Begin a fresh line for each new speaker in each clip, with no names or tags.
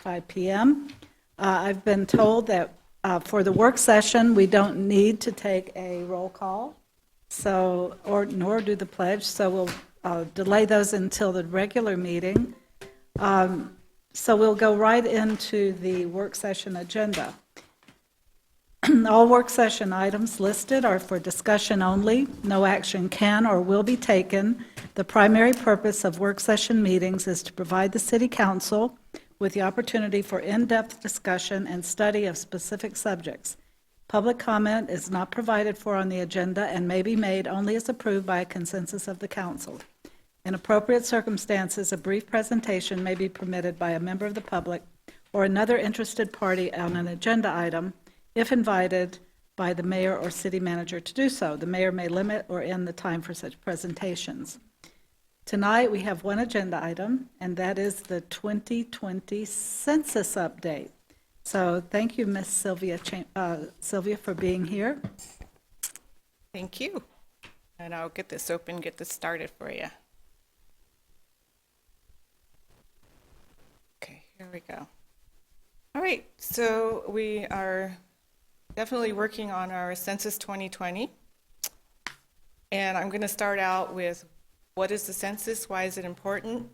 5 p.m. I've been told that for the work session, we don't need to take a roll call, nor do the pledge, so we'll delay those until the regular meeting. So we'll go right into the work session agenda. All work session items listed are for discussion only. No action can or will be taken. The primary purpose of work session meetings is to provide the City Council with the opportunity for in-depth discussion and study of specific subjects. Public comment is not provided for on the agenda and may be made only as approved by a consensus of the Council. In appropriate circumstances, a brief presentation may be permitted by a member of the public or another interested party on an agenda item if invited by the mayor or city manager to do so. The mayor may limit or end the time for such presentations. Tonight, we have one agenda item, and that is the 2020 census update. So thank you, Ms. Sylvia, for being here.
Thank you. And I'll get this open, get this started for you. Okay, here we go. All right, so we are definitely working on our Census 2020. And I'm going to start out with what is the census, why is it important?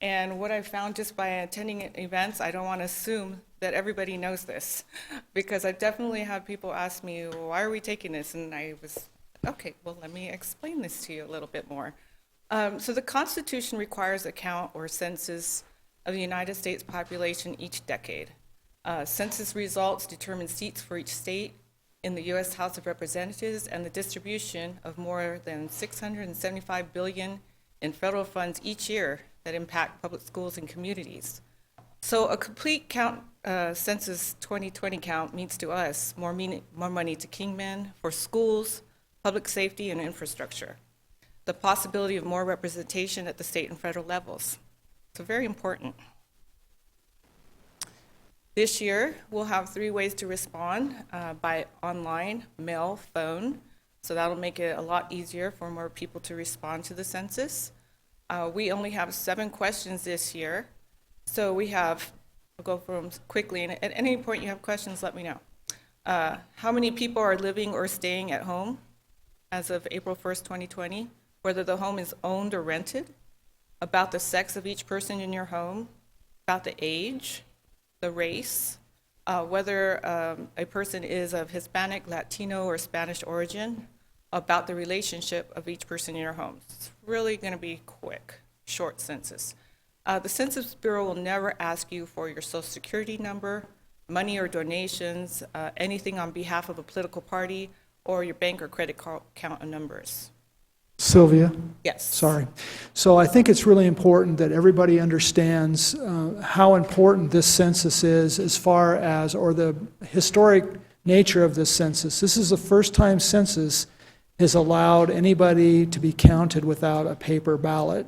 And what I found just by attending events, I don't want to assume that everybody knows this, because I definitely had people ask me, well, why are we taking this? And I was, okay, well, let me explain this to you a little bit more. So the Constitution requires a count or census of the United States population each decade. Census results determine seats for each state in the U.S. House of Representatives and the distribution of more than $675 billion in federal funds each year that impact public schools and communities. So a complete count, Census 2020 count means to us more money to Kingman for schools, public safety, and infrastructure. The possibility of more representation at the state and federal levels. So very important. This year, we'll have 3 ways to respond, by online, mail, phone. So that'll make it a lot easier for more people to respond to the census. We only have 7 questions this year. So I'll go through them quickly, and at any point you have questions, let me know. How many people are living or staying at home as of April 1st, 2020? Whether the home is owned or rented, about the sex of each person in your home, about the age, the race, whether a person is of Hispanic, Latino, or Spanish origin, about the relationship of each person in your home. It's really going to be quick, short census. The Census Bureau will never ask you for your Social Security number, money or donations, anything on behalf of a political party, or your bank or credit card account numbers.
Sylvia?
Yes.
Sorry. So I think it's really important that everybody understands how important this census is as far as, or the historic nature of this census. This is the first time census has allowed anybody to be counted without a paper ballot,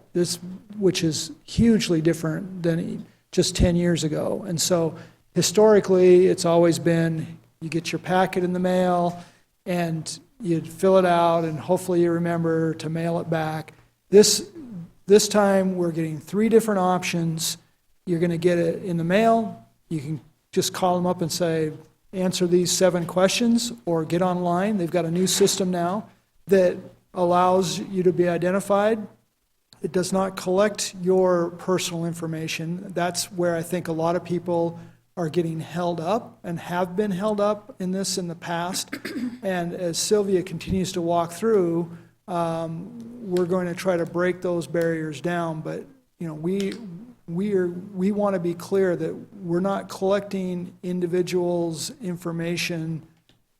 which is hugely different than just 10 years ago. And so historically, it's always been, you get your packet in the mail, and you'd fill it out, and hopefully you remember to mail it back. This time, we're getting 3 different options. You're going to get it in the mail. You can just call them up and say, answer these 7 questions, or get online. They've got a new system now that allows you to be identified. It does not collect your personal information. That's where I think a lot of people are getting held up and have been held up in the past. And as Sylvia continues to walk through, we're going to try to break those barriers down. But we want to be clear that we're not collecting individuals' information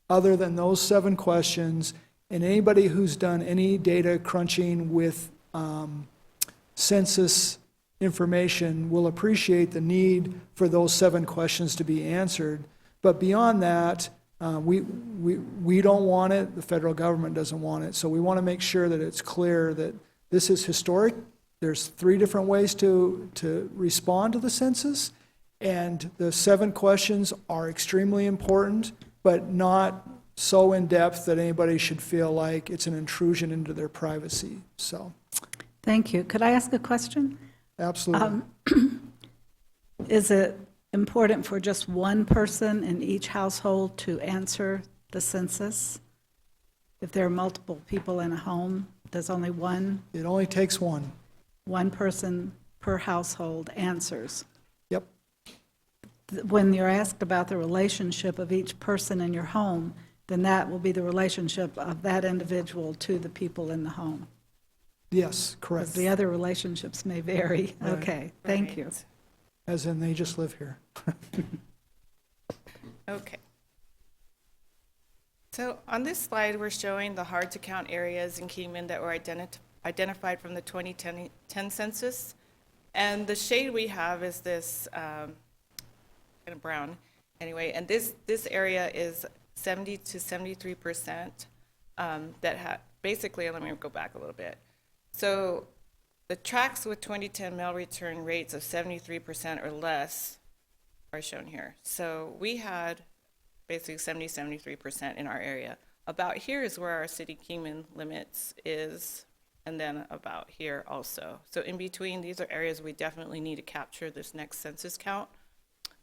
other than those 7 questions. And anybody who's done any data crunching with census information will appreciate the need for those 7 questions to be answered. But beyond that, we don't want it, the federal government doesn't want it. So we want to make sure that it's clear that this is historic. There's 3 different ways to respond to the census, and the 7 questions are extremely important, but not so in-depth that anybody should feel like it's an intrusion into their privacy. So,
Thank you. Could I ask a question?
absolutely.
Is it important for just one person in each household to answer the census? If there are multiple people in a home, does only one
It only takes one.
person per household answers?
Yep.
When you're asked about the relationship of each person in your home, then that will be the relationship of that individual to the people in the home.
Yes,
Because
correct.
the other relationships may vary.
Right.
Okay, thank you.
Right.
As in, they just live here.
Okay. So on this slide, we're showing the hard-to-count areas in Kingman that were identified from the 2010 census. And the shade we have is this kind of brown, anyway. And this area is 70 to 73% basically, let me go back a little bit. So the tracts with 2010 mail return rates of 73% or less are shown here. So we had basically 73% in our area. About here is where our city Kingman limits is, and then about here also. So in between, these are areas we definitely need to capture this next census count.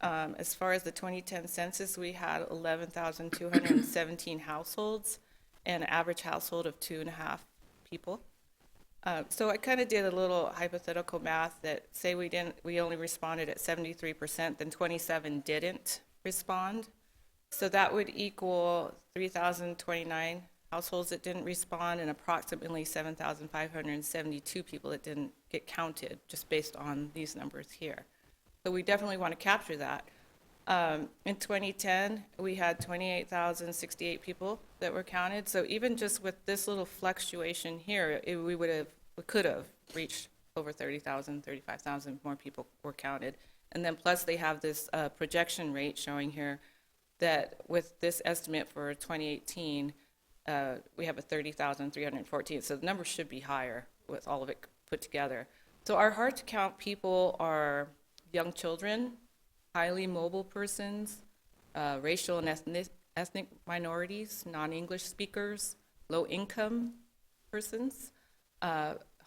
As far as the 2010 census, we had 11,217 households and an average household of 2.5 people. So I kind of did a little hypothetical math that say we only responded at 73%, then 27 didn't respond. So that would equal 3,029 households that didn't respond and approximately 7,572 people that didn't get counted, just based on these numbers here. So we definitely want to capture that. In 2010, we had 28,068 people that were counted. So even just with this little fluctuation here, we could have reached over 30,000, 35,000 more people were counted. And then plus they have this projection rate showing here that with this estimate for 2018, we have a 30,314. So the number should be higher with all of it put together. So our hard to count people are young children, highly mobile persons, racial and ethnic minorities, non-English speakers, low-income persons,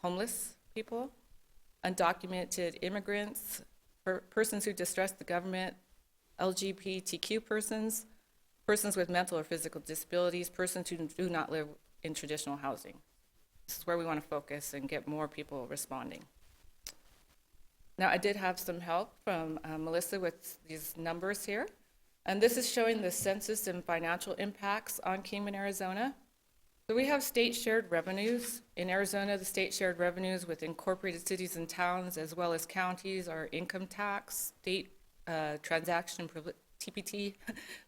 homeless people, undocumented immigrants, persons who distrust the government, LGBTQ persons, persons with mental or physical disabilities, persons who do not live in traditional housing. This is where we want to focus and get more people responding. Now, I did have some help from Melissa with these numbers here. And this is showing the census and financial impacts on Kingman, Arizona. So we have state shared revenues. In Arizona, the state shared revenues with incorporated cities and towns, as well as counties, are income tax, state transaction, TPT,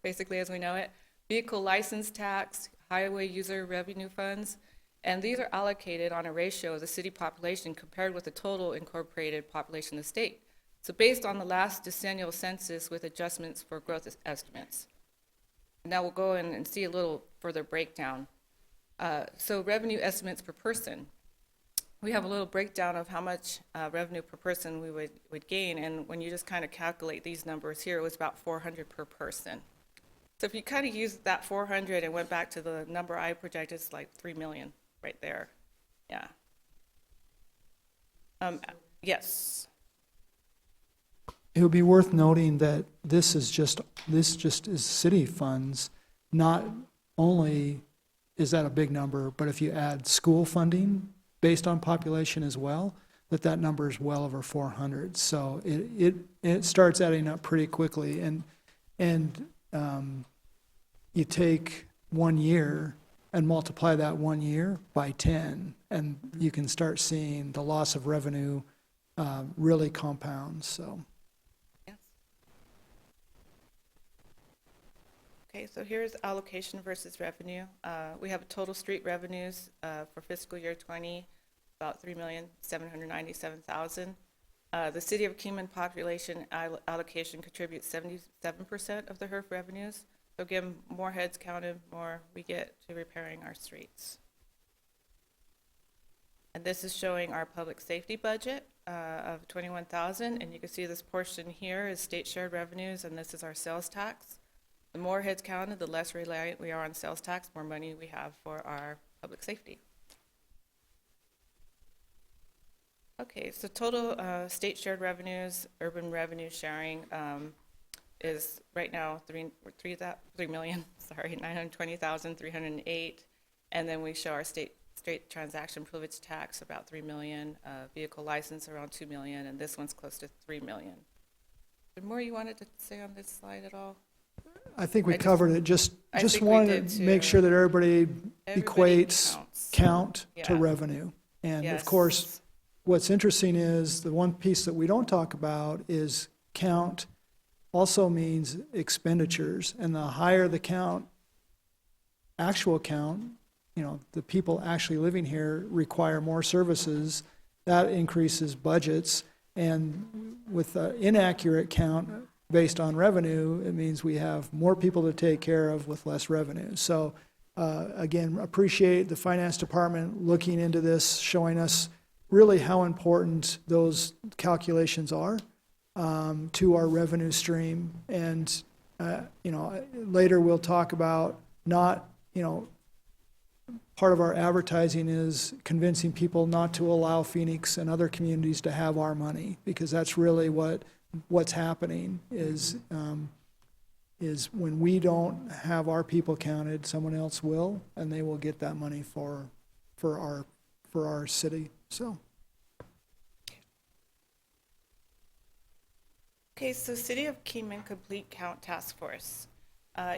basically as we know it, vehicle license tax, highway user revenue funds, and these are allocated on a ratio of the city population compared with the total incorporated population of the state. So based on the last decennial census with adjustments for growth estimates. Now we'll go in and see a little further breakdown. So revenue estimates per person. We have a little breakdown of how much revenue per person we would gain, and when you just kind of calculate these numbers here, it was about 400 per person. So if you kind of used that 400 and went back to the number I projected, it's like 3 million right there. Yeah. Yes.
It would be worth noting that this just is city funds. Not only is that a big number, but if you add school funding based on population as well, that number is well over 400. So it starts adding up pretty quickly, and you take 1 year and multiply that 1 year by 10, and you can start seeing the loss of revenue really compounds. So.
Yes. Okay, so here's allocation versus revenue. We have total street revenues for fiscal year 20, about 3,797,000. The city of Kingman population allocation contributes 77% of the HERF revenues. So again, more heads counted, more we get to repairing our streets. And this is showing our public safety budget of 21,000, and you can see this portion here is state shared revenues, and this is our sales tax. The more heads counted, the less reliant we are on sales tax, more money we have for our public safety. Okay, so total state shared revenues, urban revenue sharing. is right now 920,308. And then we show our straight transaction privilege tax, about 3 million, vehicle license around 2 million, and this one's close to 3 million. Is there more you wanted to say on this slide at all?
I think we
I just-
covered it, just
I think we
wanted
did
to make
too.
sure that everybody
Everybody
equates
counts.
count to
Yeah.
revenue. And of
Yes.
course, what's interesting is, the one piece that we don't talk about is count also means expenditures. And the higher the count, actual count, the people actually living here require more services, that increases budgets. And with an inaccurate count based on revenue, it means we have more people to take care of with less revenue. So again, appreciate the finance department looking into this, showing us really how important those calculations are to our revenue stream. And later we'll talk about not, part of our advertising is convincing people not to allow Phoenix and other communities to have our money, because that's really what's happening is when we don't have our people counted, someone else will, and they will get that money for our city. So
Okay, so City of Kingman Complete Count Task Force.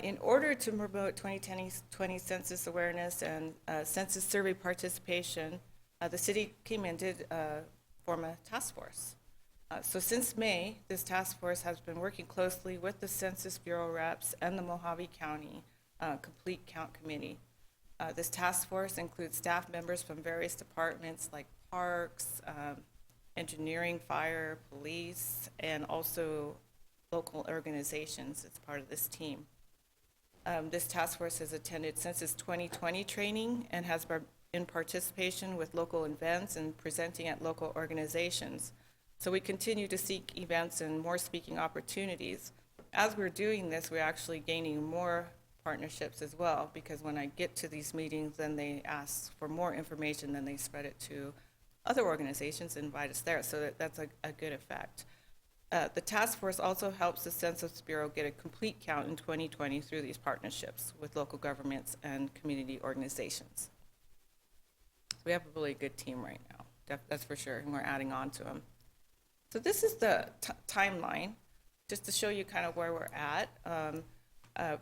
In order to promote 2020 census awareness and census survey participation, the City of Kingman did form a task force. So since May, this task force has been working closely with the Census Bureau reps and the Mojave County Complete Count Committee. This task force includes staff members from various departments like parks, engineering, fire, police, and also local organizations as part of this team. This task force has attended Census 2020 training and has been in participation with local events and presenting at local organizations. So we continue to seek events and more speaking opportunities. As we're doing this, we're actually gaining more partnerships as well, because when I get to these meetings, then they ask for more information, then they spread it to other organizations and invite us there. So that's a good effect. The task force also helps the Census Bureau get a complete count in 2020 through these partnerships with local governments and community organizations. So we have a really good team right now, that's for sure, and we're adding on to them. So this is the timeline, just to show you kind of where we're at.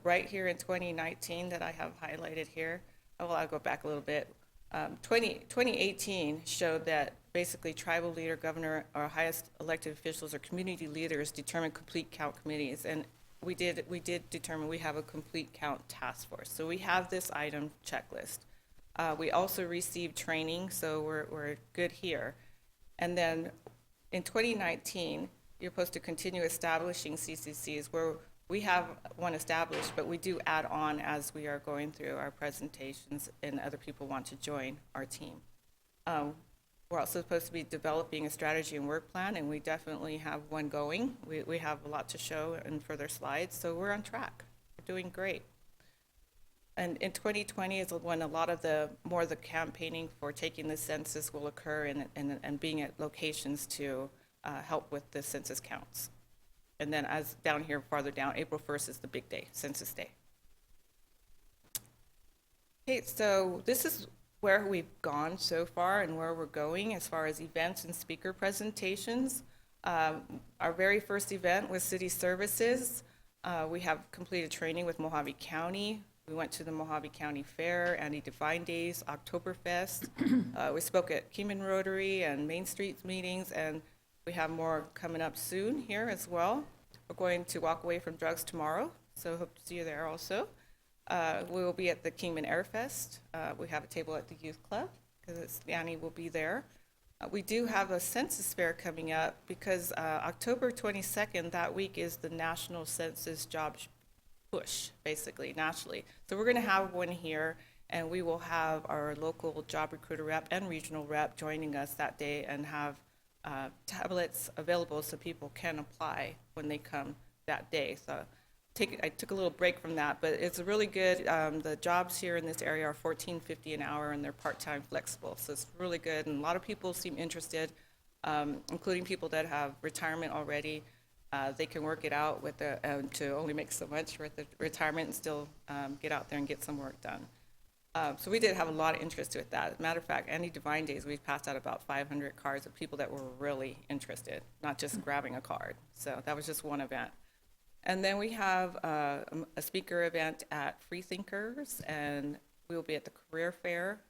Right here in 2019 that I have highlighted here, well, I'll go back a little bit. 2018 showed that basically tribal leader, governor, our highest elected officials or community leaders determine complete count committees. And we did determine we have a complete count task force. So we have this item checklist. We also received training, so we're good here. And then in 2019, you're supposed to continue establishing CCCs, where we have one established, but we do add on as we are going through our presentations and other people want to join our team. We're also supposed to be developing a strategy and work plan, and we definitely have one going. We have a lot to show in further slides, so we're on track. We're doing great. And in 2020 is when a lot of the campaigning for taking the census will occur and being at locations to help with the census counts. And then as down here, farther down, April 1st is the big day, Census Day. Okay, so this is where we've gone so far and where we're going as far as events and speaker presentations. Our very first event was City Services. We have completed training with Mojave County. We went to the Mojave County Fair, Andy Devine Days, Oktoberfest. We spoke at Kingman Rotary and Main Street meetings, and we have more coming up soon here as well. We're going to walk away from drugs tomorrow, so hope to see you there also. We will be at the Kingman Air Fest. We have a table at the youth club because Annie will be there. We do have a census fair coming up because October 22nd, that week, is the National Census Job Push, basically, nationally. So we're going to have one here, and we will have our local job recruiter rep and regional rep joining us that day and have tablets available so people can apply when they come that day. So I took a little break from that, but it's really good. The jobs here in this area are $14.50 an hour, and they're part-time flexible. So it's really good, and a lot of people seem interested, including people that have retirement already. they can work it out with to only make so much with the retirement and still get out there and get some work done. So we did have a lot of interest with that. As a matter of fact, Andy Divine Days, we passed out about 500 cards of people that were really interested, not just grabbing a card. So that was just one event. And then we have a speaker event at Free Thinkers, and we will be at the Career Fair,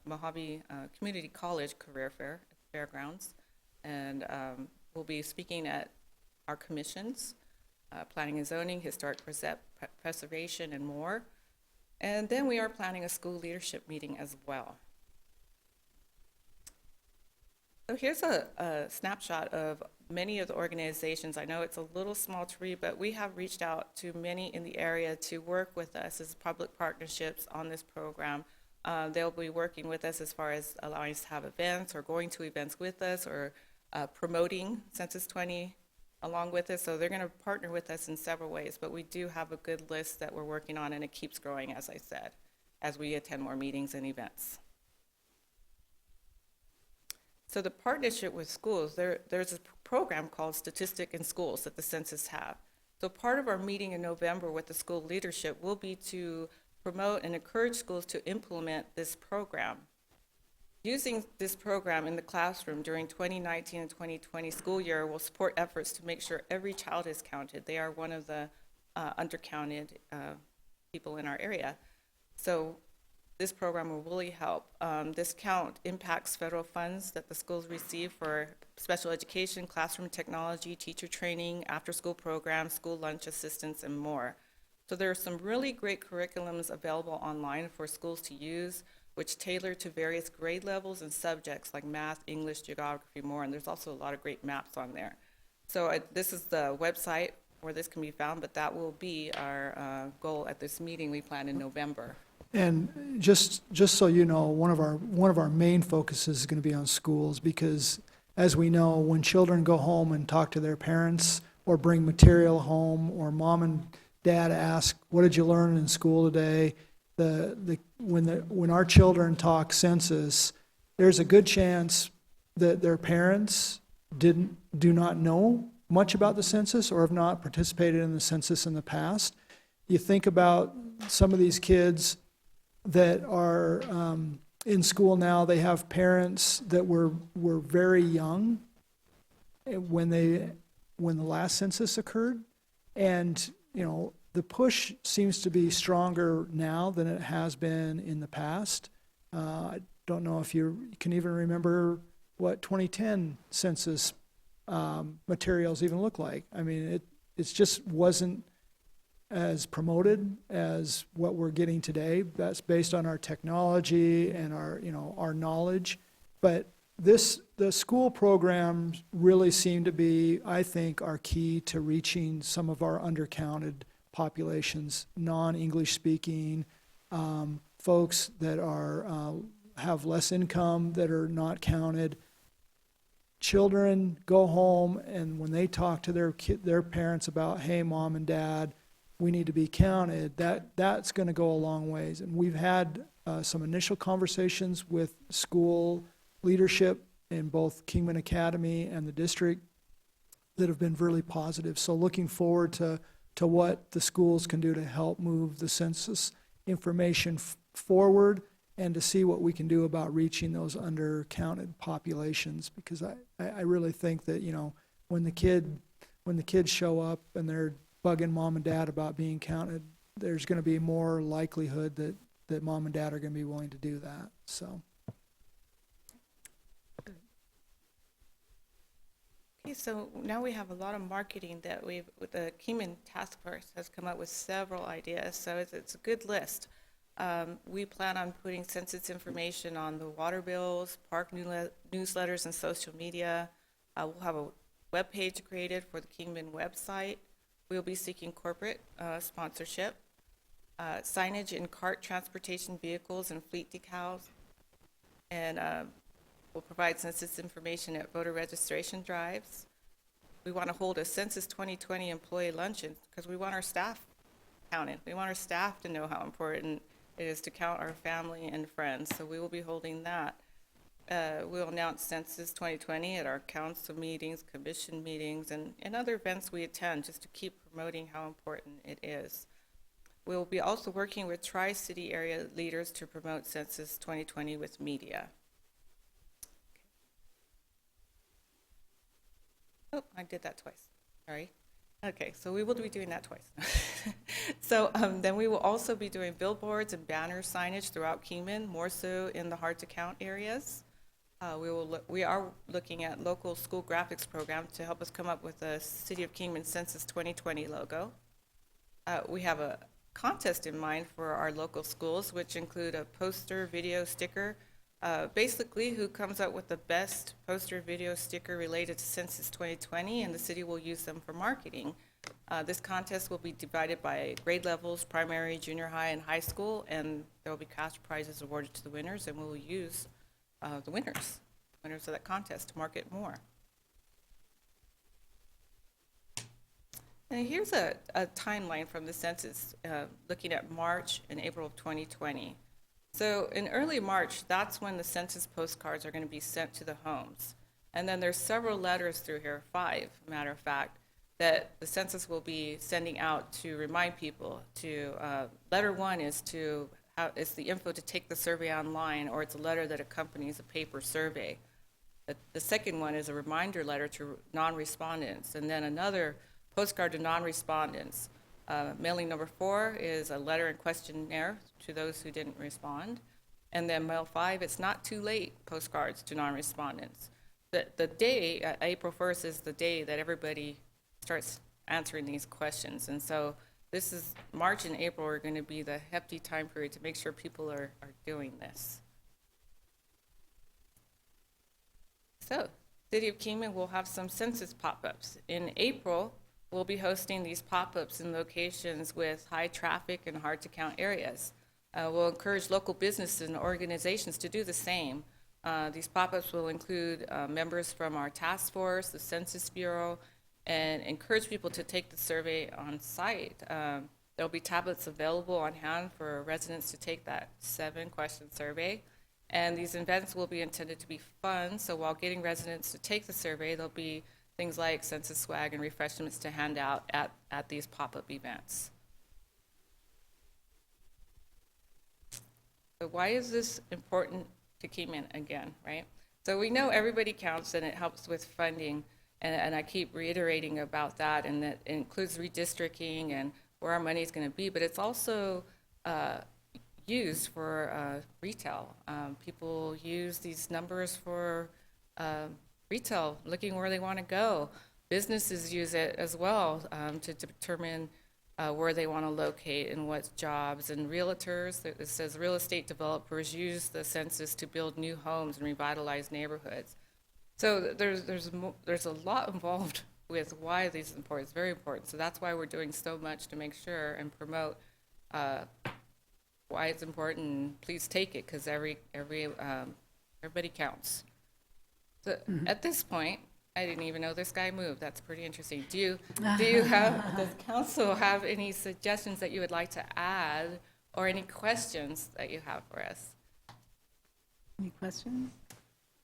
Mojave Community College Career Fair at the Fairgrounds. And we'll be speaking at our commissions, planning and zoning, historic preservation, and more. And then we are planning a school leadership meeting as well. So here's a snapshot of many of the organizations. I know it's a little small to read, but we have reached out to many in the area to work with us as public partnerships on this program. They'll be working with us as far as allowing us to have events or going to events with us or promoting Census 20 along with us. So they're going to partner with us in several ways, but we do have a good list that we're working on, and it keeps growing, as I said, as we attend more meetings and events. So the partnership with schools, there's a program called Statistic in Schools that the census have. So part of our meeting in November with the school leadership will be to promote and encourage schools to implement this program. Using this program in the classroom during 2019 and 2020 school year will support efforts to make sure every child is counted. They are one of the undercounted people in our area. So this program will really help. This count impacts federal funds that the schools receive for special education, classroom technology, teacher training, after-school programs, school lunch assistance, and more. So there are some really great curriculums available online for schools to use, which tailor to various grade levels and subjects like math, English, geography, more, and there's also a lot of great maps on there. So this is the website where this can be found, but that will be our goal at this meeting we plan in November.
And just so you know, one of our main focuses is going to be on schools, because as we know, when children go home and talk to their parents or bring material home, or mom and dad ask, "What did you learn in school today?" When our children talk census, there's a good chance that their parents do not know much about the census or have not participated in the census in the past. You think about some of these kids that are in school now, they have parents that were very young when the last census occurred, and the push seems to be stronger now than it has been in the past. I don't know if you can even remember what 2010 census materials even look like. I mean, it just wasn't as promoted as what we're getting today. That's based on our technology and our knowledge. But the school programs really seem to be, I think, are key to reaching some of our undercounted populations, non-English speaking, folks that have less income that are not counted. Children go home, and when they talk to their parents about, "Hey, mom and dad, we need to be counted," that's going to go a long ways. And we've had some initial conversations with school leadership in both Kingman Academy and the district that have been really positive. So looking forward to what the schools can do to help move the census information forward, and to see what we can do about reaching those undercounted populations. Because I really think that when the kids show up and they're bugging mom and dad about being counted, there's going to be more likelihood that mom and dad are going to be willing to do that. So.
Okay, so now we have a lot of marketing that the Kingman Task Force has come up with several ideas, so it's a good list. We plan on putting census information on the water bills, park newsletters, and social media. We'll have a web page created for the Kingman website. We'll be seeking corporate sponsorship, signage in cart transportation vehicles and fleet decals, and we'll provide census information at voter registration drives. We want to hold a Census 2020 employee luncheon because we want our staff counted. We want our staff to know how important it is to count our family and friends, so we will be holding that. we'll announce Census 2020 at our council meetings, commission meetings, and other events we attend, just to keep promoting how important it is. We'll be also working with Tri-City area leaders to promote Census 2020 with media. Oh, I did that twice. Sorry. Okay, so we will be doing that twice. So then we will also be doing billboards and banner signage throughout Kingman, more so in the hard-to-count areas. We are looking at local school graphics program to help us come up with a City of Kingman Census 2020 logo. We have a contest in mind for our local schools, which include a poster, video, sticker. Basically, who comes up with the best poster, video, sticker related to Census 2020, and the city will use them for marketing. This contest will be divided by grade levels, primary, junior high, and high school, and there will be cash prizes awarded to the winners, and we will use the winners of that contest to market more. And here's a timeline from the census, looking at March and April of 2020. So in early March, that's when the census postcards are going to be sent to the homes. And then there's several letters through here, 5, matter of fact, that the census will be sending out to remind people to, letter 1 is it's the info to take the survey online, or it's a letter that accompanies a paper survey. The second one is a reminder letter to non-respondents, and then another postcard to non-respondents. Mailing number 4 is a letter and questionnaire to those who didn't respond. And then mail 5, it's not too late, postcards to non-respondents. The day, April 1st, is the day that everybody starts answering these questions. And so this is, March and April are going to be the hefty time period to make sure people are doing this. So, City of Kingman will have some census pop-ups. In April, we'll be hosting these pop-ups in locations with high traffic and hard-to-count areas. We'll encourage local businesses and organizations to do the same. These pop-ups will include members from our task force, the Census Bureau, and encourage people to take the survey on site. There'll be tablets available on hand for residents to take that 7-question survey. And these events will be intended to be fun, so while getting residents to take the survey, there'll be things like census swag and refreshments to hand out at these pop-up events. So why is this important to Kingman again, right? So we know everybody counts and it helps with funding, and I keep reiterating about that, and that includes redistricting and where our money is going to be, but it's also used for retail. People use these numbers for retail, looking where they want to go. Businesses use it as well to determine where they want to locate and what jobs. And realtors, it says real estate developers use the census to build new homes and revitalize neighborhoods. So there's a lot involved with why this is important. It's very important. So that's why we're doing so much to make sure and promote why it's important. And please take it, because everybody counts. So at this point, I didn't even know this guy moved. That's pretty interesting. Does council have any suggestions that you would like to add, or any questions that you have for us?
Any questions,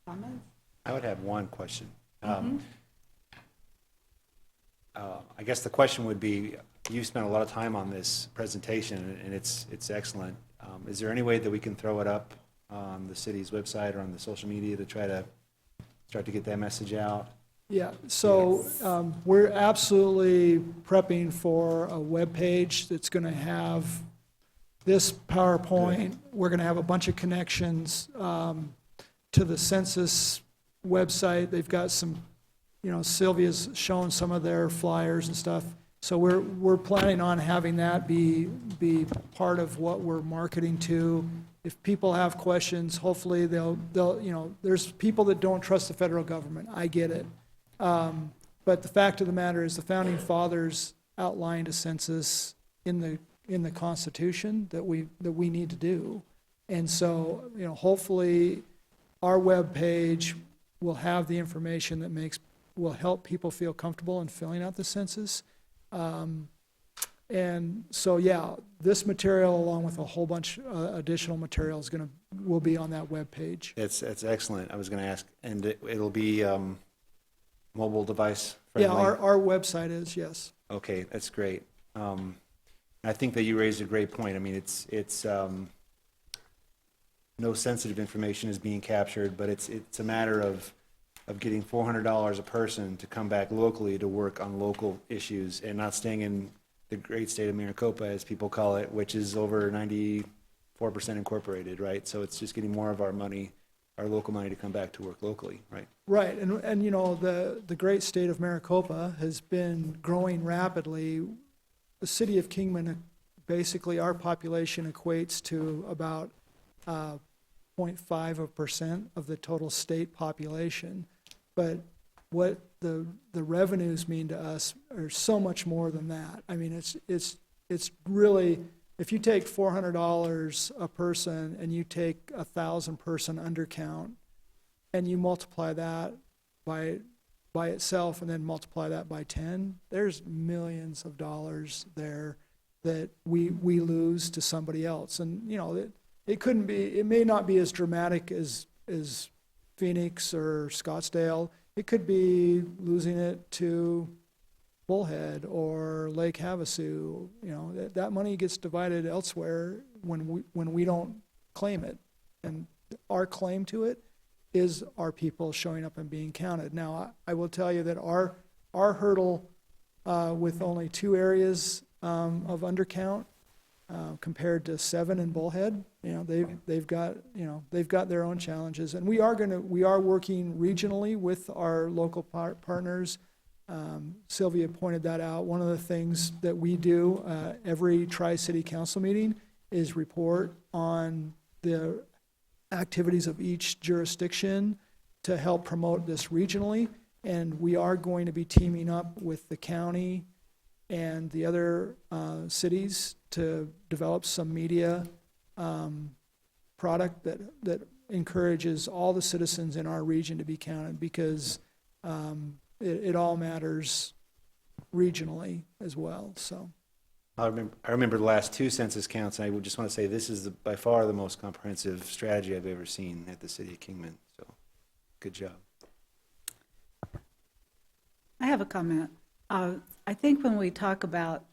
comments?
I would have one question. I guess the question would be, you spent a lot of time on this presentation, and it's excellent. Is there any way that we can throw it up on the city's website or on the social media to try to start to get that message out?
Yeah, so we're absolutely prepping for a web page that's going to have this PowerPoint. We're going to have a bunch of connections to the census website. They've got some, Sylvia's shown some of their flyers and stuff. So we're planning on having that be part of what we're marketing to. If people have questions, hopefully they'll there's people that don't trust the federal government. I get it. But the fact of the matter is, the founding fathers outlined a census in the Constitution that we need to do. And so, hopefully our web page will have the information that will help people feel comfortable in filling out the census. And so, yeah, this material, along with a whole bunch additional material, will be on that webpage.
That's excellent. I was going to ask, and it'll be mobile device friendly?
Yeah, our website is, yes.
Okay, that's great. I think that you raised a great point. I mean, it's no sensitive information is being captured, but it's a matter of getting $400 a person to come back locally to work on local issues and not staying in the great state of Maricopa, as people call it, which is over 94% incorporated, right? So it's just getting more of our money, our local money, to come back to work locally, right?
Right, and you know, the great state of Maricopa has been growing rapidly. The city of Kingman, basically, our population equates to about 0.5% of the total state population. But what the revenues mean to us are so much more than that. I mean, it's really, if you take $400 a person and you take 1,000 person undercount and you multiply that by itself and then multiply that by 10, there's millions of dollars there that we lose to somebody else. And you know, it may not be as dramatic as Phoenix or Scottsdale. It could be losing it to Bullhead or Lake Havasu. You know, that money gets divided elsewhere when we don't claim it. And our claim to it is our people showing up and being counted. Now, I will tell you that our hurdle with only 2 areas of undercount compared to 7 in Bullhead, you know, they've got their own challenges, and we are working regionally with our local partners. Sylvia pointed that out. One of the things that we do every Tri-City Council meeting is report on the activities of each jurisdiction to help promote this regionally, and we are going to be teaming up with the county and the other cities to develop some media product that encourages all the citizens in our region to be counted, because it all matters regionally as well. So
I remember the last 2 census counts, and I would just want to say this is by far the most comprehensive strategy I've ever seen at the city of Kingman. So good job.
I have a comment. I think when we talk about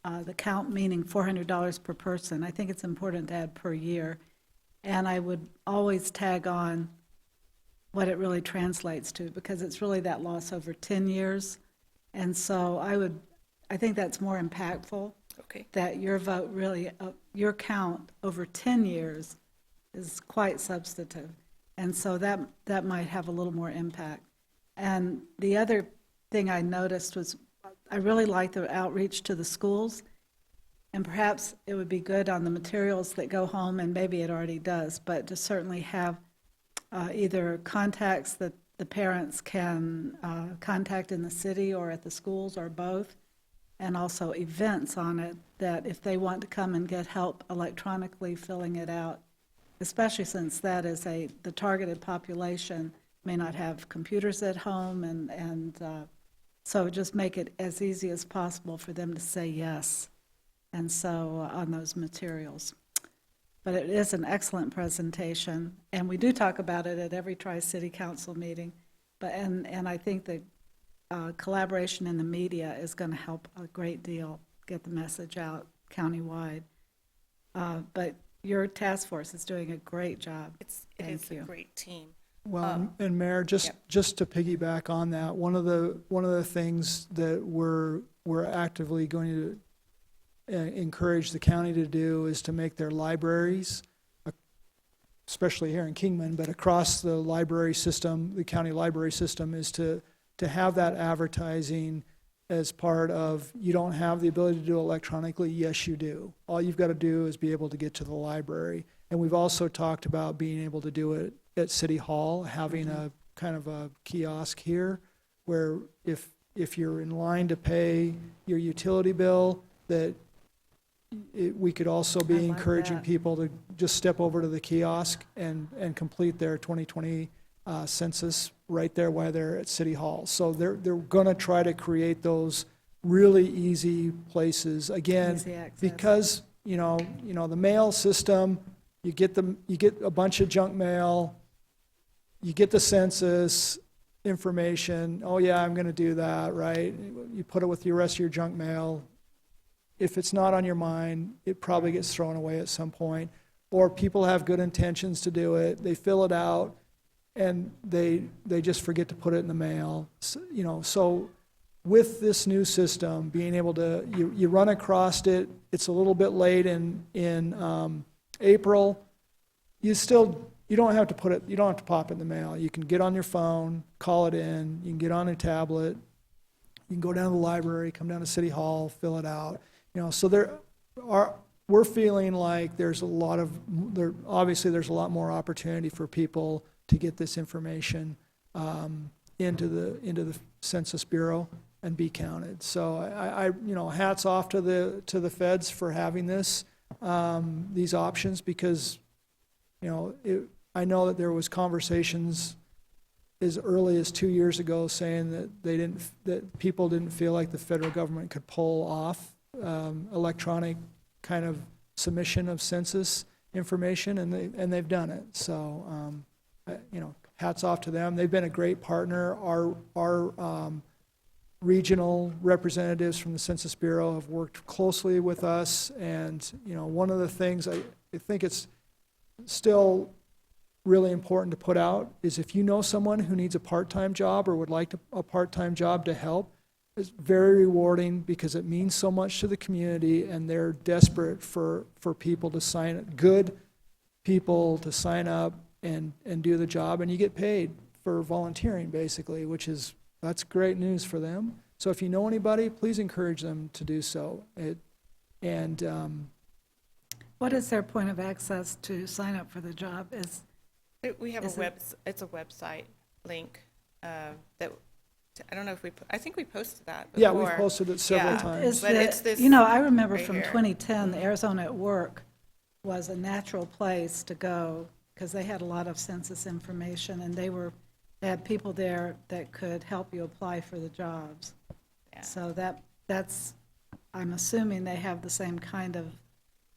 the count meaning $400 per person, I think it's important to add per year. And I would always tag on what it really translates to, because it's really that loss over 10 years. And so I think that's more impactful,
Okay.
that your vote really, your count over 10 years is quite substantive. And so that might have a little more impact. And the other thing I noticed was I really like the outreach to the schools, and perhaps it would be good on the materials that go home, and maybe it already does, but to certainly have either contacts that the parents can contact in the city or at the schools or both, and also events on it that if they want to come and get help electronically filling it out, especially since that is the targeted population may not have computers at home, and so just make it as easy as possible for them to say yes, and so on those materials. But it is an excellent presentation, and we do talk about it at every Tri-City Council meeting, and I think that collaboration in the media is going to help a great deal get the message out countywide. But your task force is doing a great job.
It
Thank
is
you.
a great team.
well, and Mayor, just to piggyback on that, one of the things that we're actively going to encourage the county to do is to make their libraries, especially here in Kingman, but across the library system, the county library system, is to have that advertising as part of, you don't have the ability to do it electronically, yes you do. All you've got to do is be able to get to the library. And we've also talked about being able to do it at City Hall, having a kind of a kiosk here, where if you're in line to pay your utility bill, that we could also
I
be
like
encouraging
that.
people to just step over to the kiosk and complete their 2020 census right there while they're at City Hall. So they're going to try to create those really easy places. Again,
Easy access.
because, the mail system, you get a bunch of junk mail, you get the census information, oh yeah, I'm gonna do that, right? You put it with the rest of your junk mail. If it's not on your mind, it probably gets thrown away at some point. Or people have good intentions to do it, they fill it out, and they just forget to put it in the mail. So with this new system, being able to, you run across it, it's a little bit late in April, you don't have to pop it in the mail. You can get on your phone, call it in, you can get on a tablet, you can go down to the library, come down to City Hall, fill it out. So we're feeling like obviously there's a lot more opportunity for people to get this information into the Census Bureau and be counted. So hats off to the feds for having these options, because I know that there was conversations as early as 2 years ago saying that people didn't feel like the federal government could pull off electronic kind of submission of census information, and they've done it. So hats off to them. They've been a great partner. Our regional representatives from the Census Bureau have worked closely with us, and one of the things I think it's still really important to put out is, if you know someone who needs a part-time job or would like a part-time job to help, it's very rewarding, because it means so much to the community, and they're desperate for people to good people to sign up and do the job, and you get paid for volunteering, basically, that's great news for them. So if you know anybody, please encourage them to do so.
What is their point of access to sign up for the job?
We have
Is
it's a website link that, I don't know if I think we posted that
Yeah,
before.
we've posted it several
Yeah.
times.
But it's this
I remember
right
from
here.
2010, the Arizona at Work was a natural place to go, because they had a lot of census information, and they had people there that could help you apply for the jobs.
Yeah.
So that's, I'm assuming they have the same kind of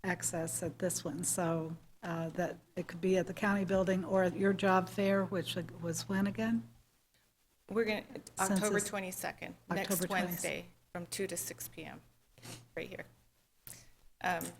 access at this one, so that it could be at the county building or at your job fair, which was when again?
We're going to, October
Census.
22nd, next
October 22nd.
Wednesday, from 2 to 6 p.m., right here.
Excellent.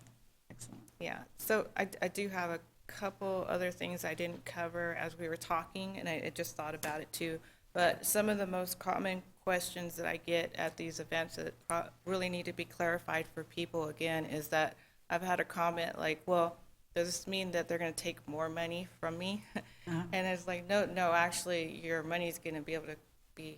Yeah, so I do have a couple other things I didn't cover as we were talking, and I just thought about it too. But some of the most common questions that I get at these events that really need to be clarified for people, again, is that I've had a comment like, well, does this mean that they're going to take more money from me? And it's like, no, actually, your money's going to be able to be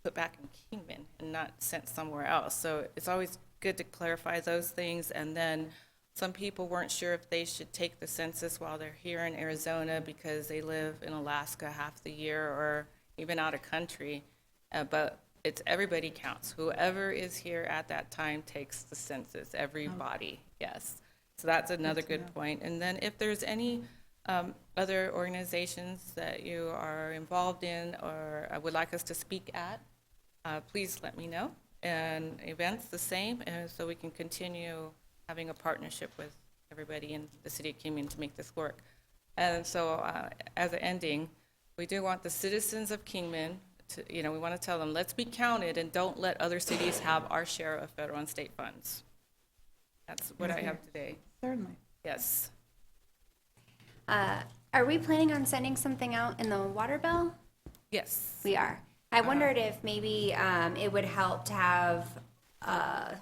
put back in Kingman and not sent somewhere else. So it's always good to clarify those things. And then some people weren't sure if they should take the census while they're here in Arizona because they live in Alaska half the year or even out of country. But it's everybody counts. Whoever is here at that time takes the census, everybody, yes. So that's another good point. And then if there's any other organizations that you are involved in or would like us to speak at, please let me know. And events the same, and so we can continue having a partnership with everybody in the city of Kingman to make this work. And so as an ending, we do want the citizens of Kingman to, we want to tell them, let's be counted and don't let other cities have our share of federal and state funds. That's what I have today.
Certainly.
Yes.
Are we planning on sending something out in the water bill?
Yes.
We are. I wondered if maybe it would help to have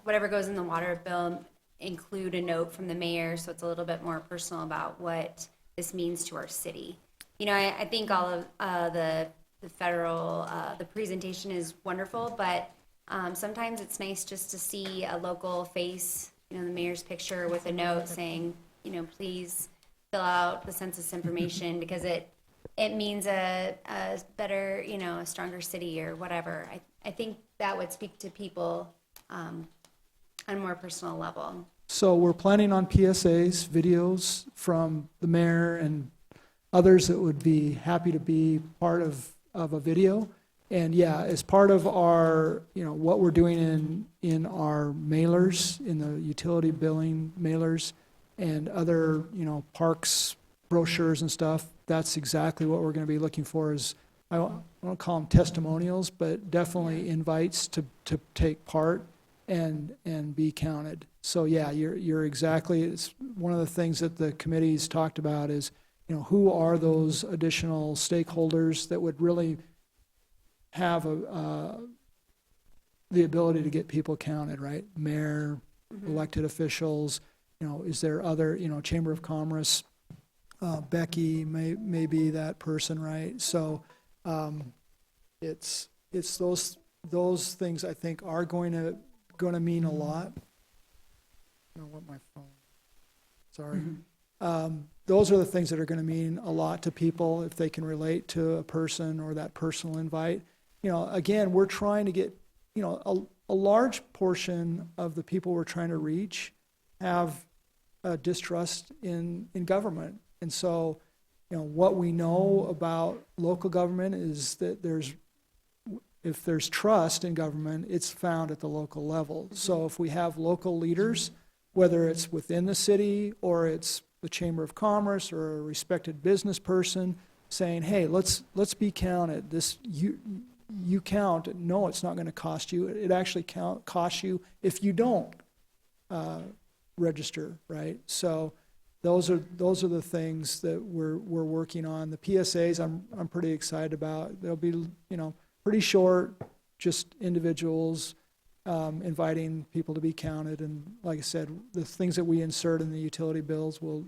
whatever goes in the water bill include a note from the mayor, so it's a little bit more personal about what this means to our city. I think all of the federal, the presentation is wonderful, but sometimes it's nice just to see a local face, the mayor's picture with a note saying, please fill out the census information, because it means a better, a stronger city or whatever. I think that would speak to people on a more personal level.
So we're planning on PSAs, videos from the mayor and others that would be happy to be part of a video. And yeah, as part of our, what we're doing in our mailers, in the utility billing mailers and other, parks brochures and stuff, that's exactly what we're going to be looking for is, I don't call them testimonials, but definitely invites to take part and be counted. So yeah, you're exactly, it's one of the things that the committee's talked about is, who are those additional stakeholders that would really have the ability to get people counted, right? Mayor, elected officials, is there other, Chamber of Commerce, Becky may be that person, right? So it's those things I think are going to mean a lot. I don't know what my phone. Sorry. Those are the things that are going to mean a lot to people if they can relate to a person or that personal invite. Again, we're trying to get, a large portion of the people we're trying to reach have a distrust in government. And so, what we know about local government is that if there's trust in government, it's found at the local level. So if we have local leaders, whether it's within the city or it's the Chamber of Commerce or a respected business person saying, hey, let's be counted. You count. No, it's not going to cost you. It actually costs you if you don't register, right? So those are the things that we're working on. The PSAs I'm pretty excited about. They'll be pretty short, just individuals inviting people to be counted. And like I said, the things that we insert in the utility bills will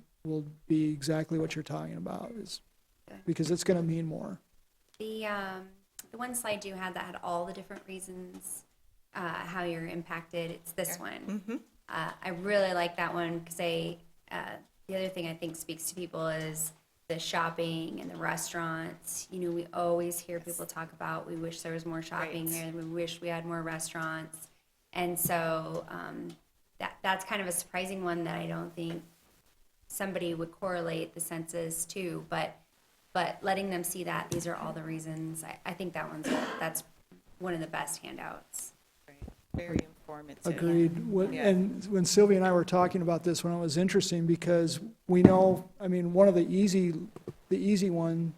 be exactly what you're talking about, is because it's going to mean more.
The one slide you had that had all the different reasons how you're impacted, it's this one. I really like that one because the other thing I think speaks to people is the shopping and the restaurants. We always hear people talk about, we wish there was more shopping here, and we wish we had more restaurants. And so that's kind of a surprising one that I don't think somebody would correlate the census to, but letting them see that these are all the reasons, I think that's one of the best handouts.
Very informative.
Agreed.
Yeah.
And when Sylvia and I were talking about this, when it was interesting, because we know, one of the easy one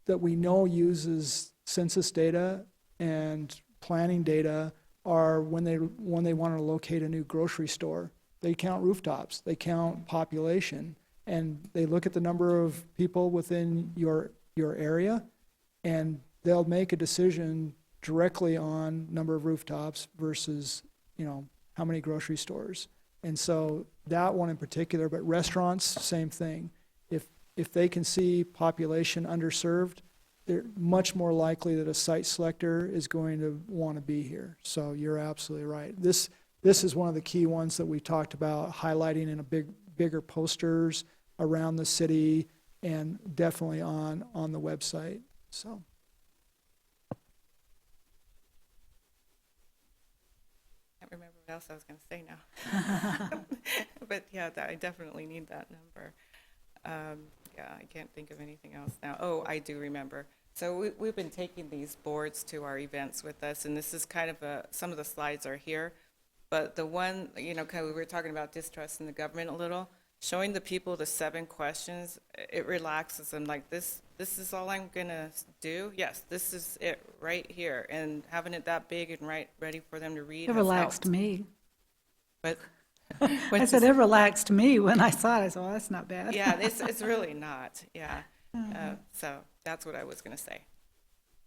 that we know uses census data and planning data are when they want to locate a new grocery store. They count rooftops, they count population, and they look at the number of people within your area, and they'll make a decision directly on number of rooftops versus, how many grocery stores. And so that one in particular, but restaurants, same thing. If they can see population underserved, they're much more likely that a site selector is going to want to be here. So you're absolutely right. This is one of the key ones that we talked about highlighting in a bigger posters around the city and definitely on the website. So.
I can't remember what else I was going to say now. But yeah, I definitely need that number. Yeah, I can't think of anything else now. Oh, I do remember. So we've been taking these boards to our events with us, and this is kind of some of the slides are here. But the one, kind of, we were talking about distrust in the government a little. Showing the people the 7 questions, it relaxes them. Like, this is all I'm going to do? Yes, this is it right here. And having it that big and ready for them to read
It
has
relaxed
helped.
me.
But
I said, it relaxed me when I saw it. I said, well, that's not bad.
yeah, it's really not. Yeah. So that's what I was going to say.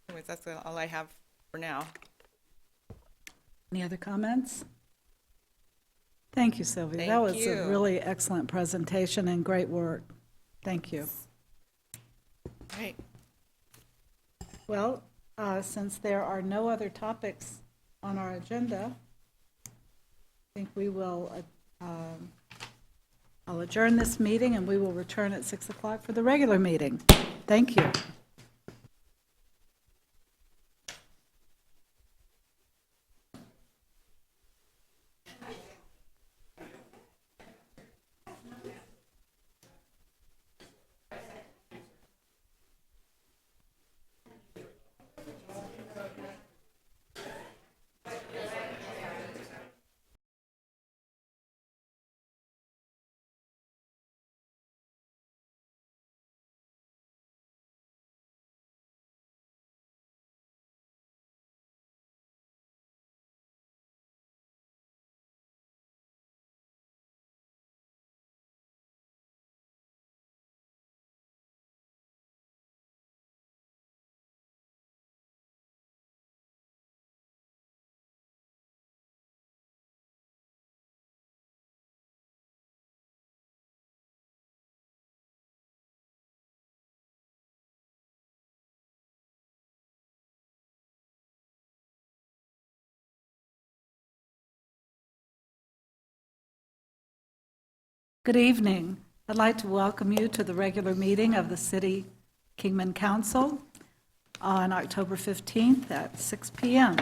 Anyways, that's all I have for now.
Any other comments? Thank you, Sylvia.
Thank
That was
you.
a really excellent presentation and great work. Thank you.
Right.
Well, since there are no other topics on our agenda, I think we will, I'll adjourn this meeting and we will return at 6 o'clock for the regular meeting. Thank you. Good evening. I'd like to welcome you to the regular meeting of the City Kingman Council on October 15th at 6 p.m.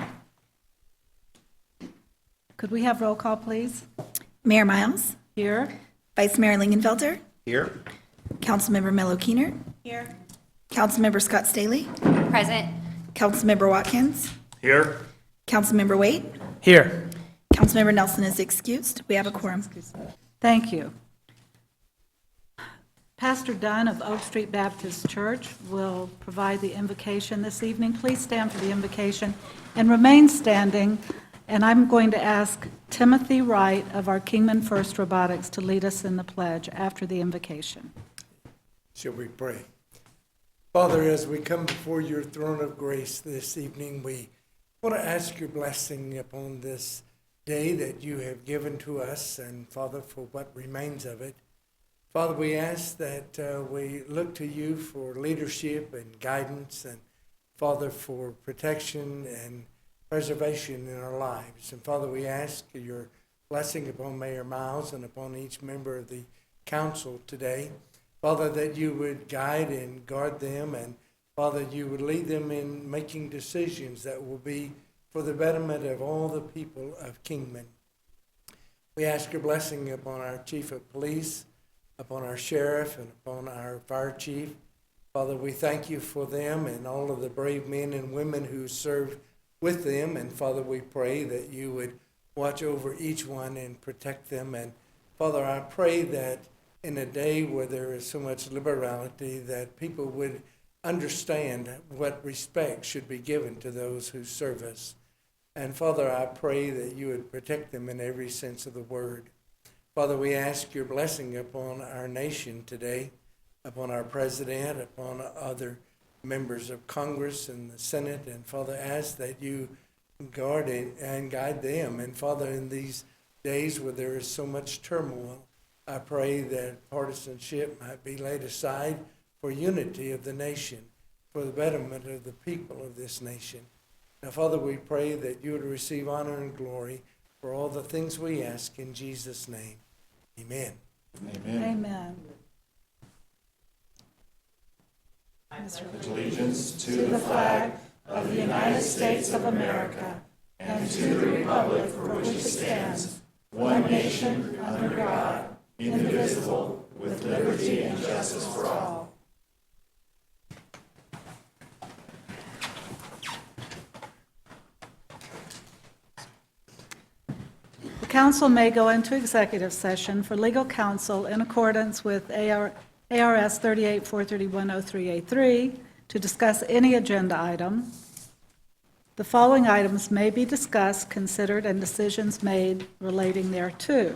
Could we have roll call, please?
Mayor Miles,
Here.
Vice Mayor Lingenfelter,
Here?
Councilmember Mello Keener,
Here.
Councilmember Scott Staley,
Present.
Councilmember Watkins,
Here.
Councilmember Waite,
Here.
Councilmember Nelson is excused. We have a quorum.
Thank you. Pastor Dunn of Oak Street Baptist Church will provide the invocation this evening. Please stand for the invocation and remain standing. And I'm going to ask Timothy Wright of our Kingman First Robotics to lead us in the pledge after the invocation.
Shall we pray? Father, as we come before your throne of grace this evening, we want to ask your blessing upon this day that you have given to us, and Father, for what remains of it. Father, we ask that we look to you for leadership and guidance, and Father, for protection and preservation in our lives. And Father, we ask your blessing upon Mayor Miles and upon each member of the council today. Father, that you would guide and guard them, and Father, you would lead them in making decisions that will be for the betterment of all the people of Kingman. We ask your blessing upon our chief of police, upon our sheriff, and upon our fire chief. Father, we thank you for them and all of the brave men and women who serve with them. And Father, we pray that you would watch over each one and protect them. And Father, I pray that in a day where there is so much liberality, that people would understand what respect should be given to those who serve us. And Father, I pray that you would protect them in every sense of the word. Father, we ask your blessing upon our nation today, upon our president, upon other members of Congress and the Senate. And Father, ask that you guard and guide them. And Father, in these days where there is so much turmoil, I pray that partisanship might be laid aside for unity of the nation, for the betterment of the people of this nation. Now, Father, we pray that you would receive honor and glory for all the things we ask in Jesus' name. Amen.
Amen.
Allegiance
To the flag of the United States of America and to the republic for which it stands, one nation, under God, indivisible, with liberty and justice for all. The council may go into executive session for legal counsel in accordance with ARS 38-431-03A3 to discuss any agenda item. The following items may be discussed, considered, and decisions made relating thereto.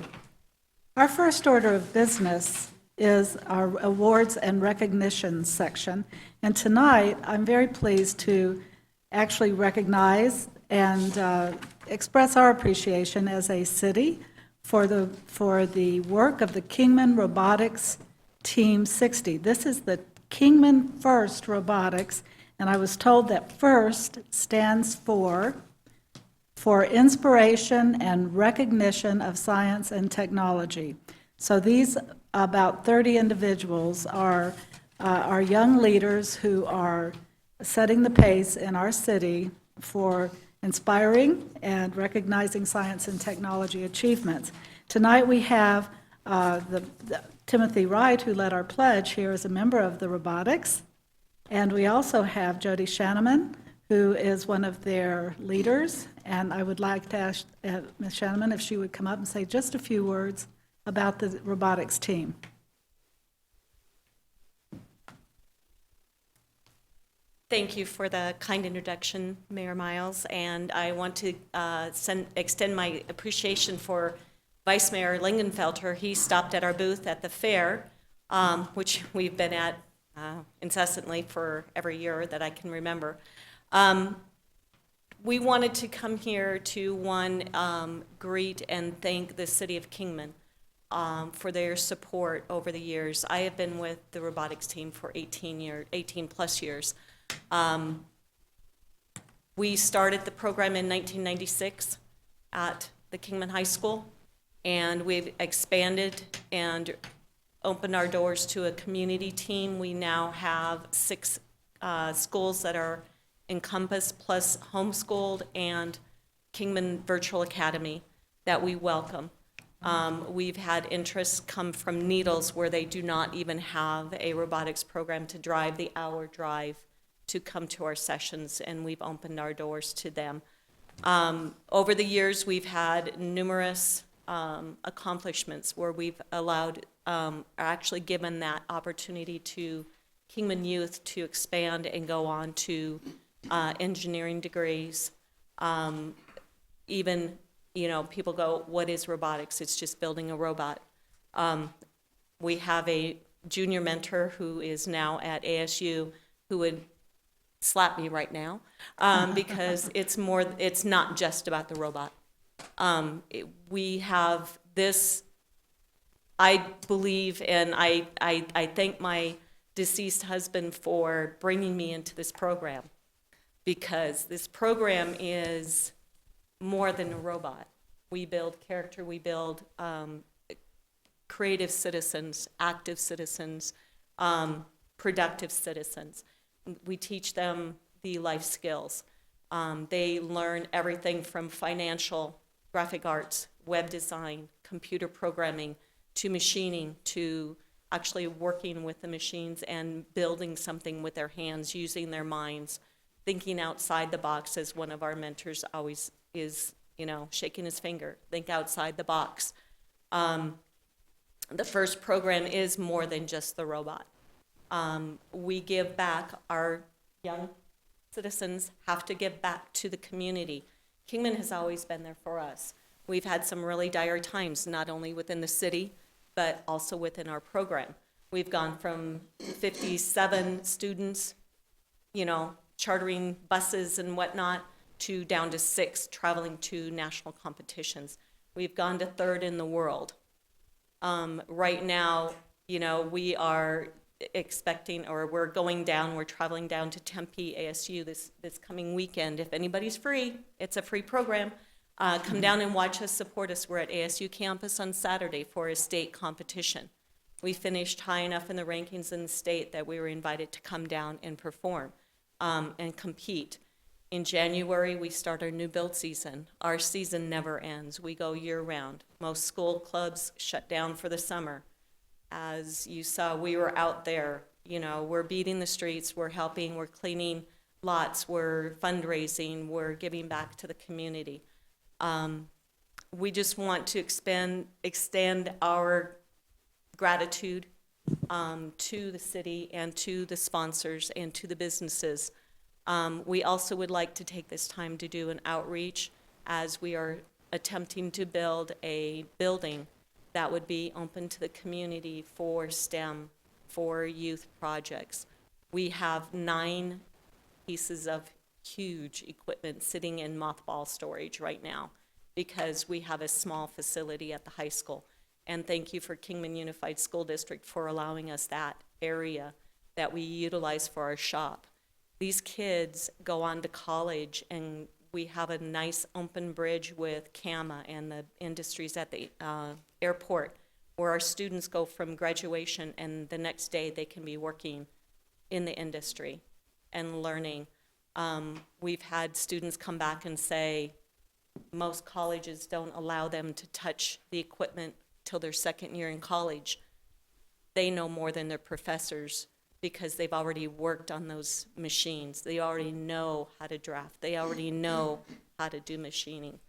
Our first order of business is our awards and recognitions section. And tonight, I'm very pleased to actually recognize and express our appreciation as a city for the work of the Kingman Robotics Team 60. This is the Kingman First Robotics, and I was told that FIRST stands for inspiration and recognition of science and technology. So these about 30 individuals are young leaders who are setting the pace in our city for inspiring and recognizing science and technology achievements. Tonight we have Timothy Wright, who led our pledge here as a member of the robotics, and we also have Jody Shanneman, who is one of their leaders, and I would like to ask Ms. Shanneman if she would come up and say just a few words about the robotics team.
Thank you for the kind introduction, Mayor Miles, and I want to extend my appreciation for Vice Mayor Lingenfelter. He stopped at our booth at the fair, which we've been at incessantly for every year that I can remember. We wanted to come here to, greet and thank the city of Kingman for their support over the years. I have been with the robotics team for 18 plus years. We started the program in 1996 at the Kingman High School, And we've expanded and opened our doors to a community team. We now have 6 schools that are Encompass plus homeschooled and Kingman Virtual Academy that we welcome. We've had interest come from Needles where they do not even have a robotics program to drive the hour drive to come to our sessions, and we've opened our doors to them. Over the years, we've had numerous accomplishments where we've allowed, actually given that opportunity to Kingman youth to expand and go on to engineering degrees. Even, people go, what is robotics? It's just building a robot. We have a junior mentor who is now at ASU who would slap me right now because it's not just about the robot. We have this, I believe, and I thank my deceased husband for bringing me into this program, because this program is more than a robot. We build character, we build creative citizens, active citizens, productive citizens. We teach them the life skills. They learn everything from financial, graphic arts, web design, computer programming, to machining, to actually working with the machines and building something with their hands, using their minds, thinking outside the box, as one of our mentors always is, shaking his finger, think outside the box. The first program is more than just the robot. We give back. Our young citizens have to give back to the community. Kingman has always been there for us. We've had some really dire times, not only within the city, but also within our program. We've gone from 57 students, chartering buses and whatnot, to down to 6 traveling to national competitions. We've gone to 3rd in the world. Right now, we are expecting, or we're traveling down to Tempe ASU this coming weekend. If anybody's free, it's a free program. Come down and watch us, support us. We're at ASU campus on Saturday for a state competition. We finished high enough in the rankings in the state that we were invited to come down and perform and compete. In January, we start our new build season. Our season never ends. We go year-round. Most school clubs shut down for the summer. As you saw, we were out there. We're beating the streets, we're helping, we're cleaning lots, we're fundraising, we're giving back to the community. We just want to extend our gratitude to the city and to the sponsors and to the businesses. We also would like to take this time to do an outreach, as we are attempting to build a building that would be open to the community for STEM, for youth projects. We have 9 pieces of huge equipment sitting in mothball storage right now because we have a small facility at the high school. And thank you for Kingman Unified School District for allowing us that area that we utilize for our shop. These kids go on to college, and we have a nice open bridge with CAMA and the industries at the airport, where our students go from graduation and the next day they can be working in the industry and learning. We've had students come back and say most colleges don't allow them to touch the equipment till their second year in college. They know more than their professors because they've already worked on those machines. They already know how to draft. They already know how to do machining.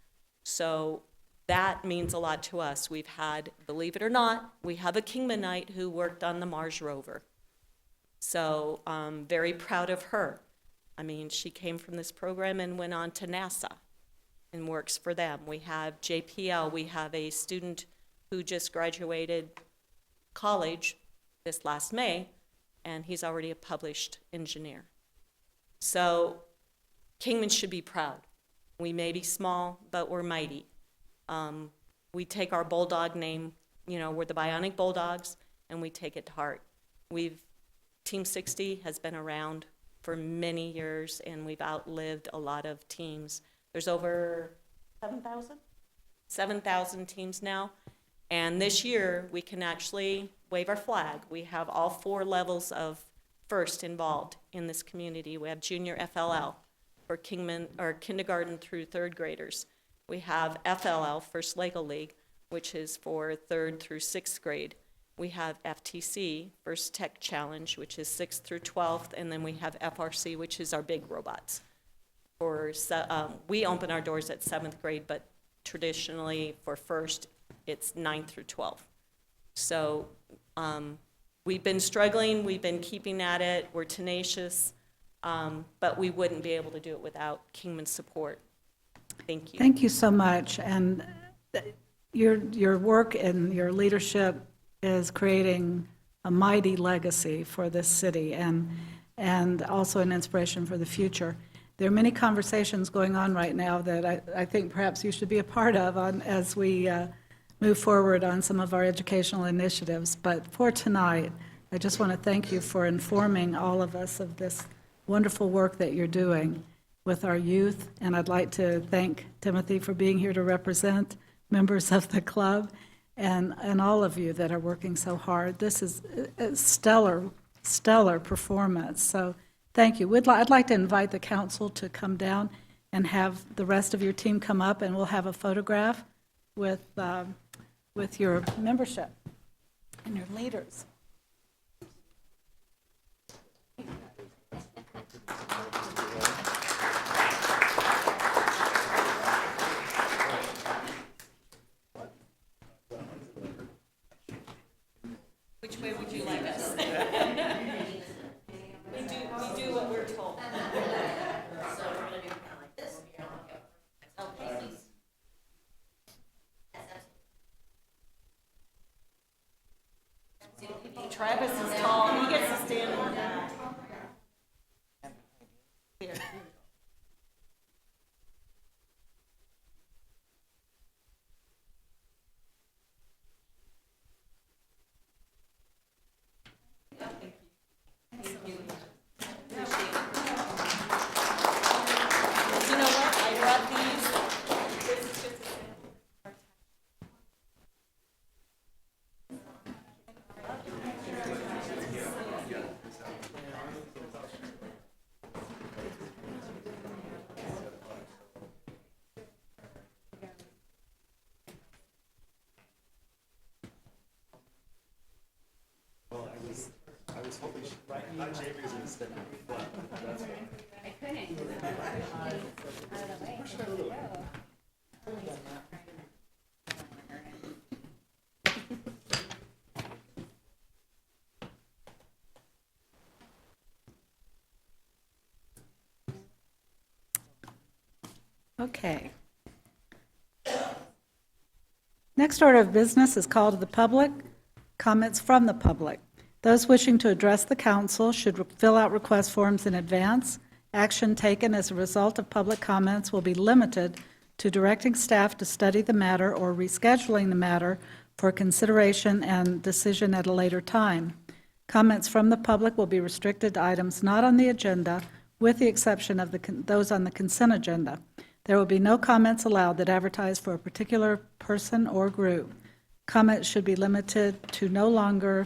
So that means a lot to us. We've had, believe it or not, we have a Kingmanite who worked on the Mars rover. So I'm very proud of her. I mean, she came from this program and went on to NASA and works for them. We have JPL. We have a student who just graduated college this last May, and he's already a published engineer. So Kingman should be proud. We may be small, but we're mighty. We take our bulldog name, we're the Bionic Bulldogs, and we take it to heart. Team 60 has been around for many years, and we've outlived a lot of teams. There's over 7,000 teams now. And this year, we can actually wave our flag. We have all 4 levels of first involved in this community. We have junior FLL for Kingman, or kindergarten through 3rd graders. We have FLL, First Lego League, which is for 3rd through 6th grade. We have FTC, First Tech Challenge, which is 6th through 12th, and then we have FRC, which is our big robots. We open our doors at 7th grade, but traditionally for first, it's 9th through 12th. So we've been struggling, we've been keeping at it, we're tenacious, but we wouldn't be able to do it without Kingman's support. Thank you.
Thank you so much. And your work and your leadership is creating a mighty legacy for this city and also an inspiration for the future. There are many conversations going on right now that I think perhaps you should be a part of as we move forward on some of our educational initiatives. But for tonight, I just want to thank you for informing all of us of this wonderful work that you're doing with our youth. And I'd like to thank Timothy for being here to represent members of the club and all of you that are working so hard. This is a stellar performance. So thank you. I'd like to invite the council to come down and have the rest of your team come up, and we'll have a photograph with your membership and your leaders.
Which way would you like us? We do what we're told. Travis is tall, he gets to stand in the back. Here. You know what, I brought these. This is just
Okay. Next order of business is call to the public, comments from the public. Those wishing to address the council should fill out request forms in advance. Action taken as a result of public comments will be limited to directing staff to study the matter or rescheduling the matter for consideration and decision at a later time. Comments from the public will be restricted to items not on the agenda, with the exception of those on the consent agenda. There will be no comments allowed that advertise for a particular person or group. Comments should be limited to no longer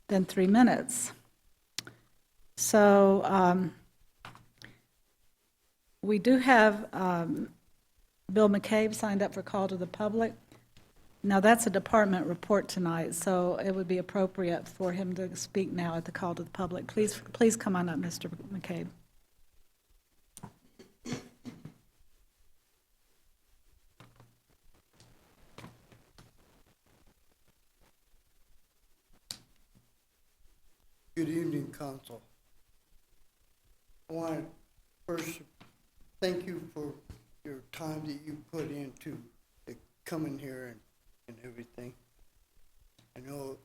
than 3 minutes. So we do have Bill McCabe signed up for call to the public. Now, that's a department report tonight, so it would be appropriate for him to speak now at the call to the public. Please come on up, Mr. McCabe.
Good evening, Council. I want to first thank you for your time that you put into coming here and everything. I know,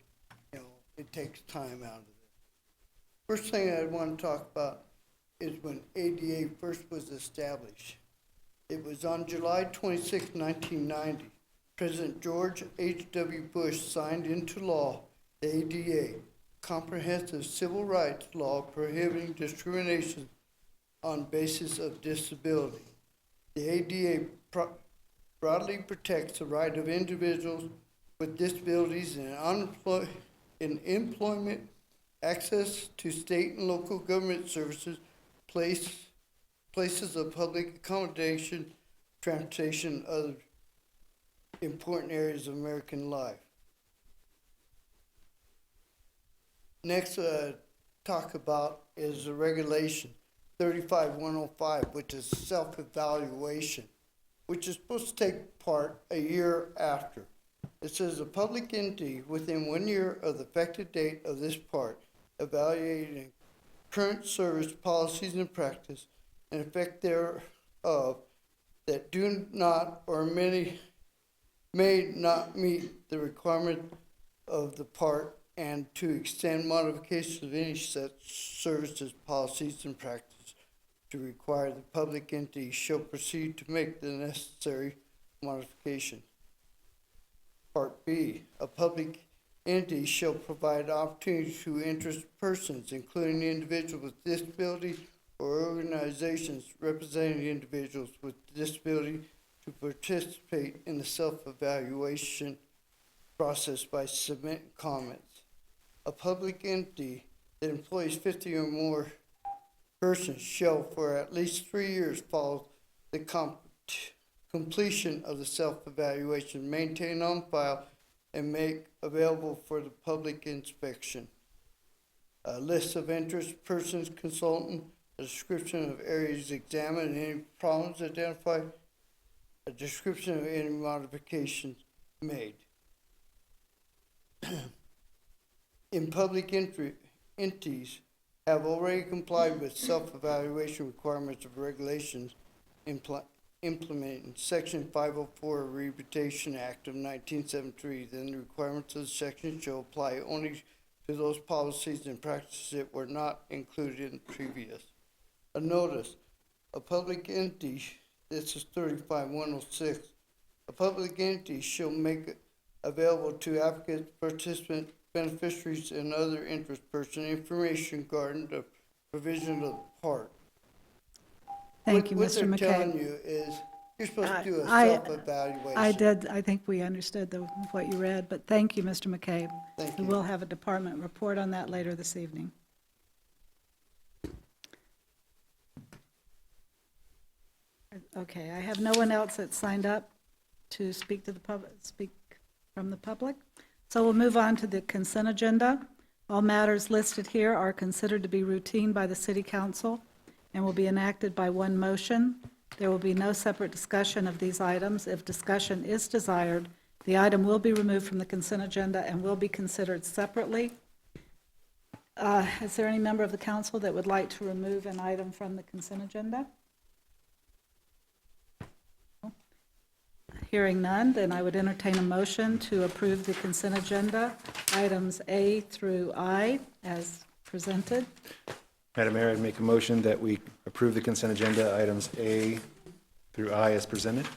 it takes time out of it. First thing I want to talk about is when ADA first was established. It was on July 26, 1990. President George H.W. Bush signed into law the ADA, comprehensive civil rights law prohibiting discrimination on basis of disability. The ADA broadly protects the right of individuals with disabilities in employment, access to state and local government services, places of public accommodation, transportation, other important areas of American life. Next, talk about is the regulation 35105, which is self-evaluation, which is supposed to take part a year after. It says a public entity within 1 year of the effective date of this part, evaluating current service policies and practice and effect thereof that do not or may not meet the requirement of the part, and to extend modifications of any such services, policies, and practice to require the public entity shall proceed to make the necessary modification. Part B, a public entity shall provide opportunities to interested persons, including individuals with disability or organizations representing individuals with disability, to participate in the self-evaluation process by submitting comments. A public entity that employs 50 or more persons shall, for at least 3 years, follow the completion of the self-evaluation, maintain on file, and make available for the public inspection. A list of interest persons, consultant, a description of areas examined and any problems identified, a description of any modifications made. In public entities have already complied with self-evaluation requirements of regulations implementing Section 504 Rehabilitation Act of 1973, then the requirements of the section shall apply only to those policies and practices that were not included in previous. A notice, a public entity, this is 35106, a public entity shall make available to applicants, participants, beneficiaries, and other interest persons information regarding the provision of the part.
Thank you,
What
Mr.
they're
McKay.
telling you is you're supposed to do a
I-
self-evaluation.
I did, I think we understood what you read, but thank you, Mr. McKay.
Thank
We
you.
will have a department report on that later this evening. Okay, I have no one else that signed up to speak to the public, speak from the public. So we'll move on to the consent agenda. All matters listed here are considered to be routine by the city council and will be enacted by one motion. There will be no separate discussion of these items. If discussion is desired, the item will be removed from the consent agenda and will be considered separately. Is there any member of the council that would like to remove an item from the consent agenda? Hearing none, then I would entertain a motion to approve the consent agenda, items A through I, as presented.
Madam Mayor, I'd make a motion that we approve the consent agenda, items A through I as presented.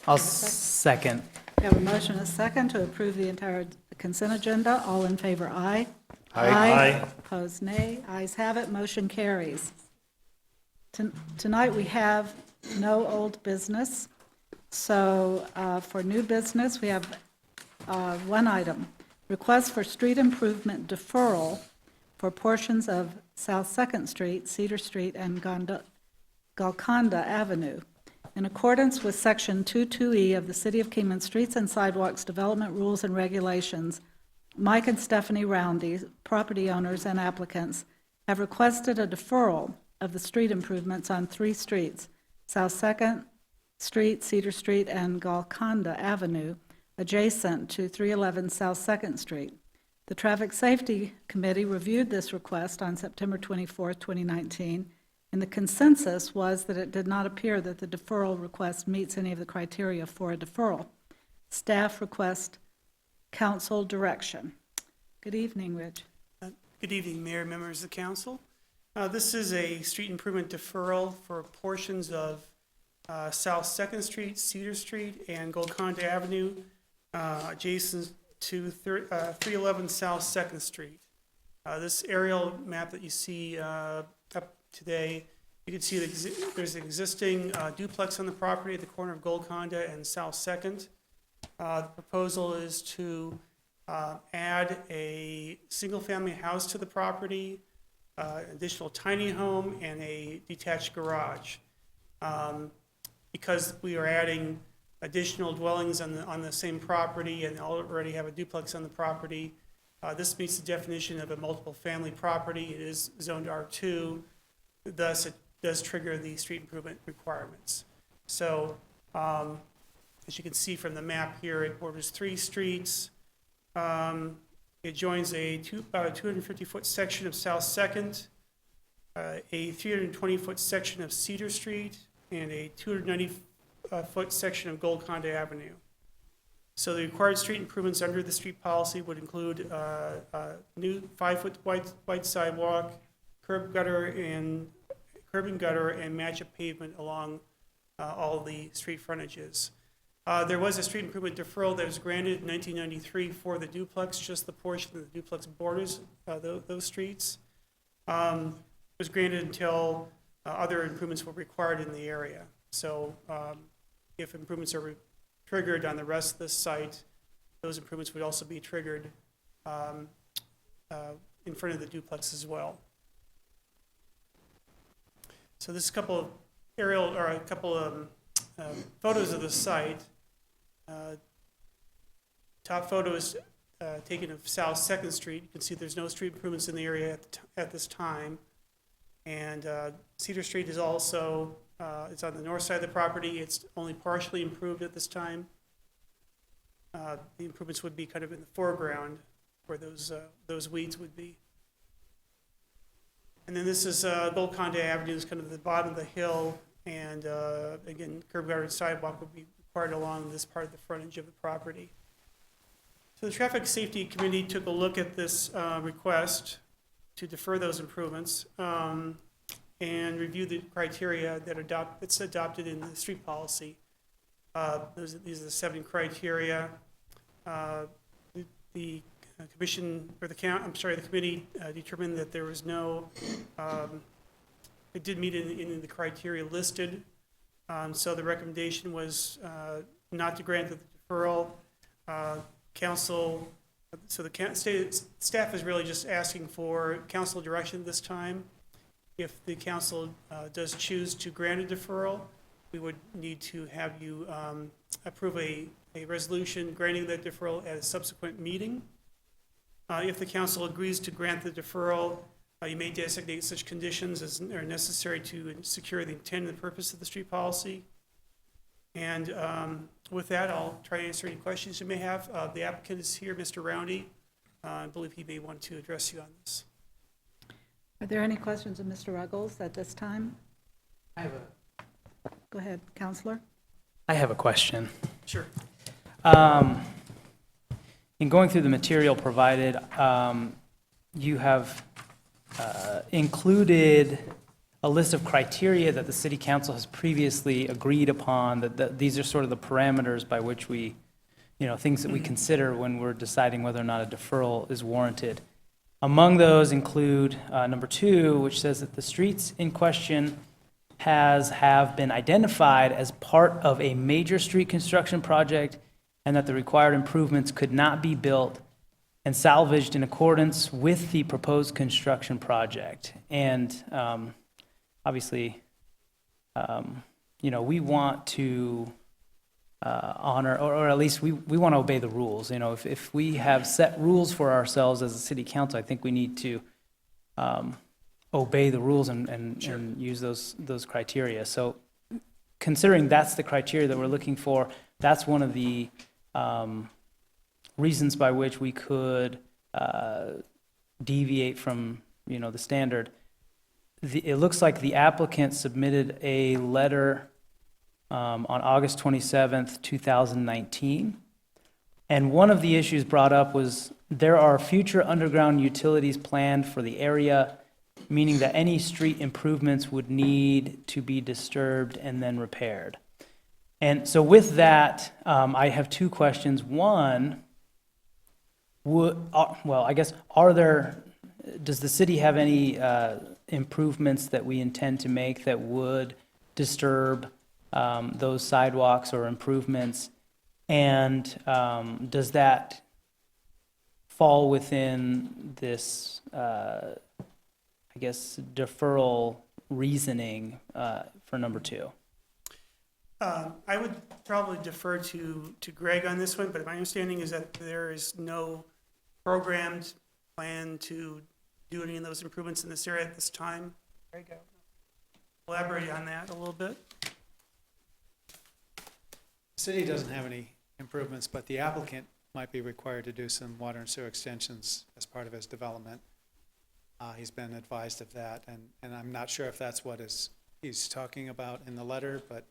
I'll second.
We have a motion and a second to approve the entire consent agenda. All in favor, aye.
Aye.
Opposed, nay. Ayes have it, motion carries. Tonight, we have no old business. So for new business, we have one item, request for street improvement deferral for portions of South Second Street, Cedar Street, and Golconda Avenue. In accordance with Section 22E of the City of Kingman Streets and Sidewalks Development Rules and Regulations, Mike and Stephanie Roundy, property owners and applicants, have requested a deferral of the street improvements on 3 streets, South Second Street, Cedar Street, and Golconda Avenue, adjacent to 311 South Second Street. The Traffic Safety Committee reviewed this request on September 24, 2019, and the consensus was that it did not appear that the deferral request meets any of the criteria for a deferral. Staff request council direction. Good evening, Rich.
Good evening, Mayor, members of the council. This is a street improvement deferral for portions of South Second Street, Cedar Street, and Golconda Avenue, adjacent to 311 South Second Street. This aerial map that you see up today, you can see that there's an existing duplex on the property at the corner of Golconda and South Second. The proposal is to add a single-family house to the property, additional tiny home, and a detached garage. Because we are adding additional dwellings on the same property and already have a duplex on the property, this meets the definition of a multiple-family property. It is zoned R2, thus it does trigger the street improvement requirements. So, as you can see from the map here, it borders 3 streets. It joins about a 250-foot section of South Second, a 320-foot section of Cedar Street, and a 290-foot section of Golconda Avenue. So the required street improvements under the street policy would include a new 5-foot wide sidewalk, curb and gutter, and match-up pavement along all the street frontages. There was a street improvement deferral that was granted in 1993 for the duplex, just the portion of the duplex borders those streets. It was granted until other improvements were required in the area. So if improvements are triggered on the rest of the site, those improvements would also be triggered in front of the duplex as well. So this is a couple of photos of the site. Top photo is taken of South 2nd Street. You can see there's no street improvements in the area at this time. And Cedar Street is also, it's on the north side of the property. It's only partially improved at this time. The improvements would be kind of in the foreground where those weeds would be. And then this is Golconda Avenue, is kind of the bottom of the hill. And again, curb gutter and sidewalk would be required along this part of the frontage of the property. So the Traffic Safety Committee took a look at this request to defer those improvements and review the criteria that's adopted in the street policy. These are the 7 criteria. The commission, or the committee determined that there was no, it did meet in the criteria listed. So the recommendation was not to grant the deferral. Council, so the staff is really just asking for council direction this time. If the council does choose to grant a deferral, we would need to have you approve a resolution granting that deferral at a subsequent meeting. If the council agrees to grant the deferral, you may designate such conditions as are necessary to secure the intent and the purpose of the street policy. And with that, I'll try to answer any questions you may have. The applicant is here, Mr. Roundy. I believe he may want to address you on this.
Are there any questions of Mr. Ruggles at this time? Go ahead, Counselor.
I have a question.
Sure.
In going through the material provided, you have included a list of criteria that the city council has previously agreed upon, that these are sort of the parameters by which we, things that we consider when we're deciding whether or not a deferral is warranted. Among those include number 2, which says that the streets in question have been identified as part of a major street construction project and that the required improvements could not be built and salvaged in accordance with the proposed construction project. And obviously, we want to honor, or at least we want to obey the rules. If we have set rules for ourselves as a city council, I think we need to obey the rules and use those criteria. So considering that's the criteria that we're looking for, that's one of the reasons by which we could deviate from, the standard. It looks like the applicant submitted a letter on August 27th, 2019. And one of the issues brought up was there are future underground utilities planned for the area, meaning that any street improvements would need to be disturbed and then repaired. And so with that, I have 2 questions. One, does the city have any improvements that we intend to make that would disturb those sidewalks or improvements? And does that fall within this, I guess, deferral reasoning for number 2?
I would probably defer to Greg on this one, but my understanding is that there is no programmed plan to do any of those improvements in this area at this time. Greg, elaborate on that a little bit.
The city doesn't have any improvements, but the applicant might be required to do some water and sewer extensions as part of his development. He's been advised of that, and I'm not sure if that's what he's talking about in the letter, but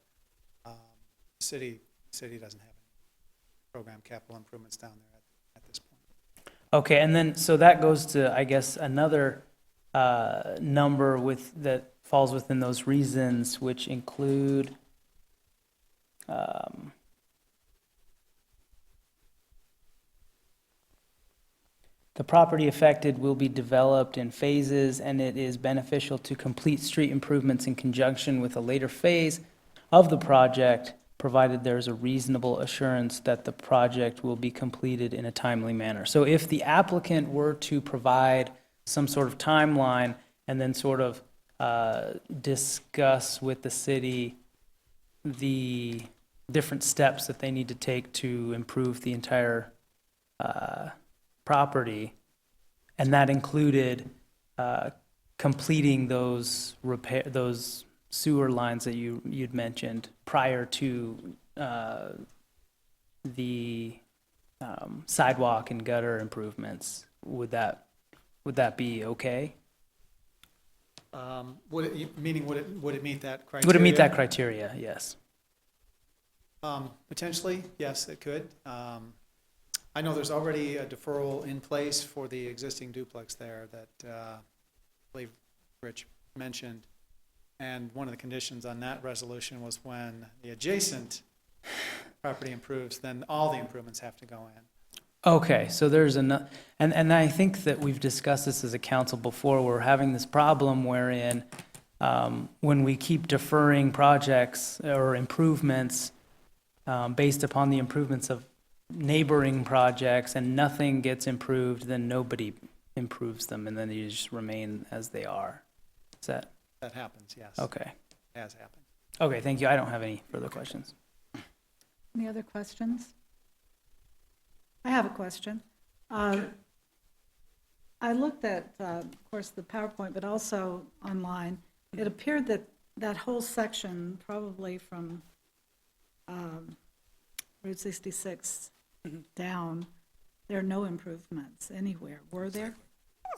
the city doesn't have any program capital improvements down there at this point.
Okay, and then, so that goes to, I guess, another number that falls within those reasons, which include the property affected will be developed in phases, and it is beneficial to complete street improvements in conjunction with a later phase of the project, provided there is a reasonable assurance that the project will be completed in a timely manner. So if the applicant were to provide some sort of timeline and then sort of discuss with the city the different steps that they need to take to improve the entire property, and that included completing those sewer lines that you'd mentioned prior to the sidewalk and gutter improvements, would that be okay?
Would it meet that criteria?
Would it meet that criteria? Yes.
Potentially, yes, it could. I know there's already a deferral in place for the existing duplex there that I believe Rich mentioned. And one of the conditions on that resolution was when the adjacent property improves, then all the improvements have to go in.
Okay, so there's and I think that we've discussed this as a council before. We're having this problem wherein when we keep deferring projects or improvements based upon the improvements of neighboring projects and nothing gets improved, then nobody improves them, and then they just remain as they are. Is that?
That happens, yes.
Okay.
It has happened.
Okay, thank you. I don't have any further questions.
Any other questions? I have a question. I looked at, of course, the PowerPoint, but also online. It appeared that that whole section, probably from Route 66 down, there are no improvements anywhere. Were there?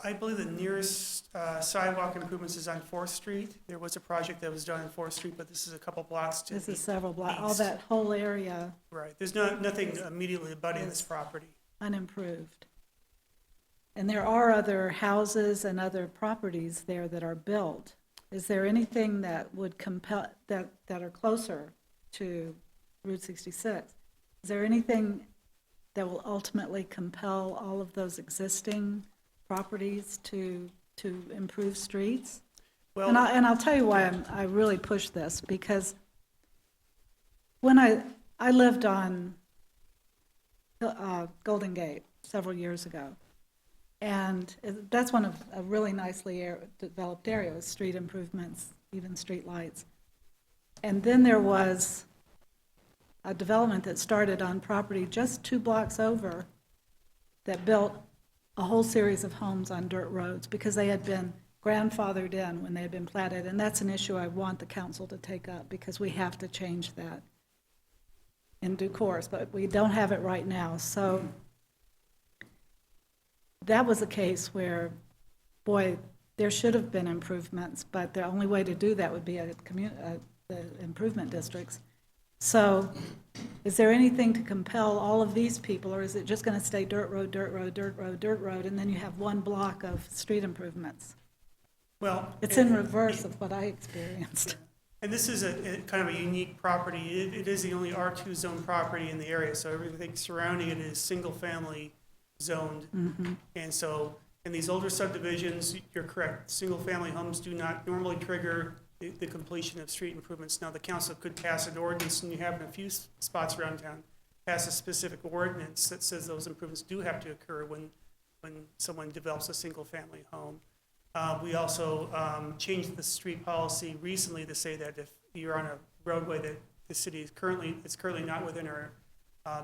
I believe the nearest sidewalk improvements is on 4th Street. There was a project that was done on 4th Street, but this is a couple blocks to
This
the
is several blocks, all
east.
that whole area
Right. There's nothing immediately abutting this property.
unimproved. And there are other houses and other properties there that are built. Is there anything that would compel, that are closer to Route 66? Is there anything that will ultimately compel all of those existing properties to improve streets?
Well,
And I'll tell you why I really push this, because when I lived on Golden Gate several years ago, and that's one of a really nicely developed area with street improvements, even street lights. And then there was a development that started on property just 2 blocks over that built a whole series of homes on dirt roads because they had been grandfathered in when they had been platted. And that's an issue I want the council to take up because we have to change that in due course, but we don't have it right now. So that was a case where, boy, there should have been improvements, but the only way to do that would be at the improvement districts. So is there anything to compel all of these people, or is it just going to stay dirt road, dirt road, dirt road, dirt road, and then you have 1 block of street improvements?
well.
It's in reverse of what I experienced.
And this is a kind of a unique property. It is the only R2 zone property in the area, so everything surrounding it is single-family zoned. And so in these older subdivisions, you're correct, single-family homes do not normally trigger the completion of street improvements. Now, the council could pass an ordinance, and you have in a few spots around town, pass a specific ordinance that says those improvements do have to occur when someone develops a single-family home. We also changed the street policy recently to say that if you're on a roadway that the city is currently not within our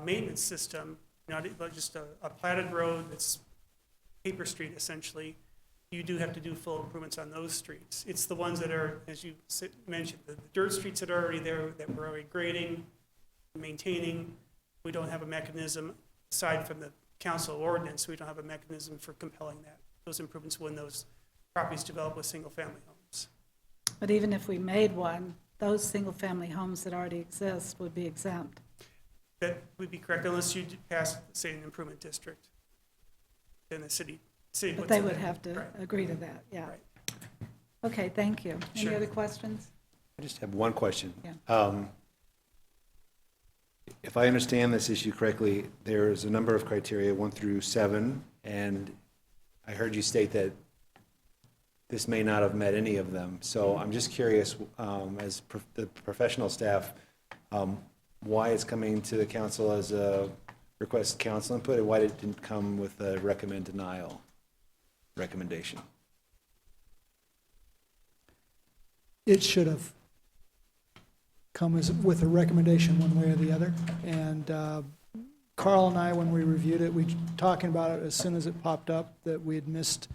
maintenance system, not just a platted road that's paper street essentially, you do have to do full improvements on those streets. It's the ones that are, as you mentioned, the dirt streets that are already there, that we're already grading, maintaining. We don't have a mechanism, aside from the council ordinance, we don't have a mechanism for compelling those improvements when those properties develop with single-family homes.
But even if we made one, those single-family homes that already exist would be exempt.
That would be correct, unless you pass, say, an improvement district. Then the city
But
puts
they
it
would
in.
have to
Right.
agree to that, yeah.
Right.
Okay, thank you. Any
Sure.
other questions?
I just have one question.
Yeah.
If I understand this issue correctly, there's a number of criteria, 1 through 7, and I heard you state that this may not have met any of them. So I'm just curious, as the professional staff, why it's coming to the council as a request council input, and why it didn't come with a recommend denial recommendation?
It should have come with a recommendation one way or the other. And Carl and I, when we reviewed it, we talking about it as soon as it popped up that we had missed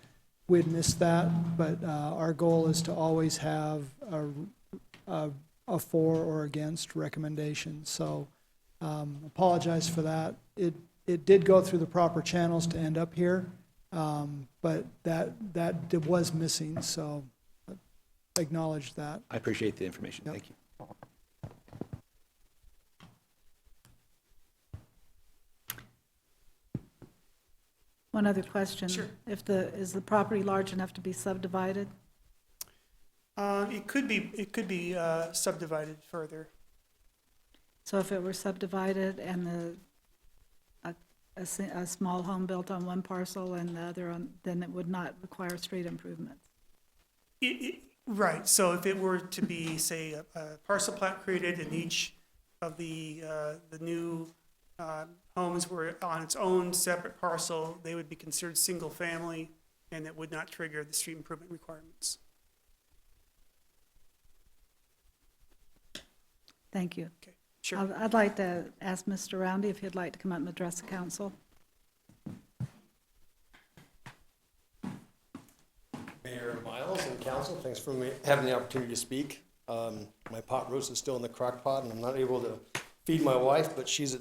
that. But our goal is to always have a for or against recommendation. So apologize for that. It did go through the proper channels to end up here, but that was missing. So acknowledge that.
I appreciate the information.
Yep.
Thank you.
One other question.
Sure.
Is the property large enough to be subdivided?
It could be subdivided further.
So if it were subdivided and a small home built on one parcel and the other on, then it would not require street improvements?
Right, so if it were to be, say, a parcel plat created and each of the new homes were on its own separate parcel, they would be considered single-family, and it would not trigger the street improvement requirements.
Thank you.
Okay, sure.
I'd like to ask Mr. Roundy if he'd like to come up and address the council.
Mayor Miles and council, thanks for having the opportunity to speak. My pot roast is still in the crock pot, and I'm not able to feed my wife, but she's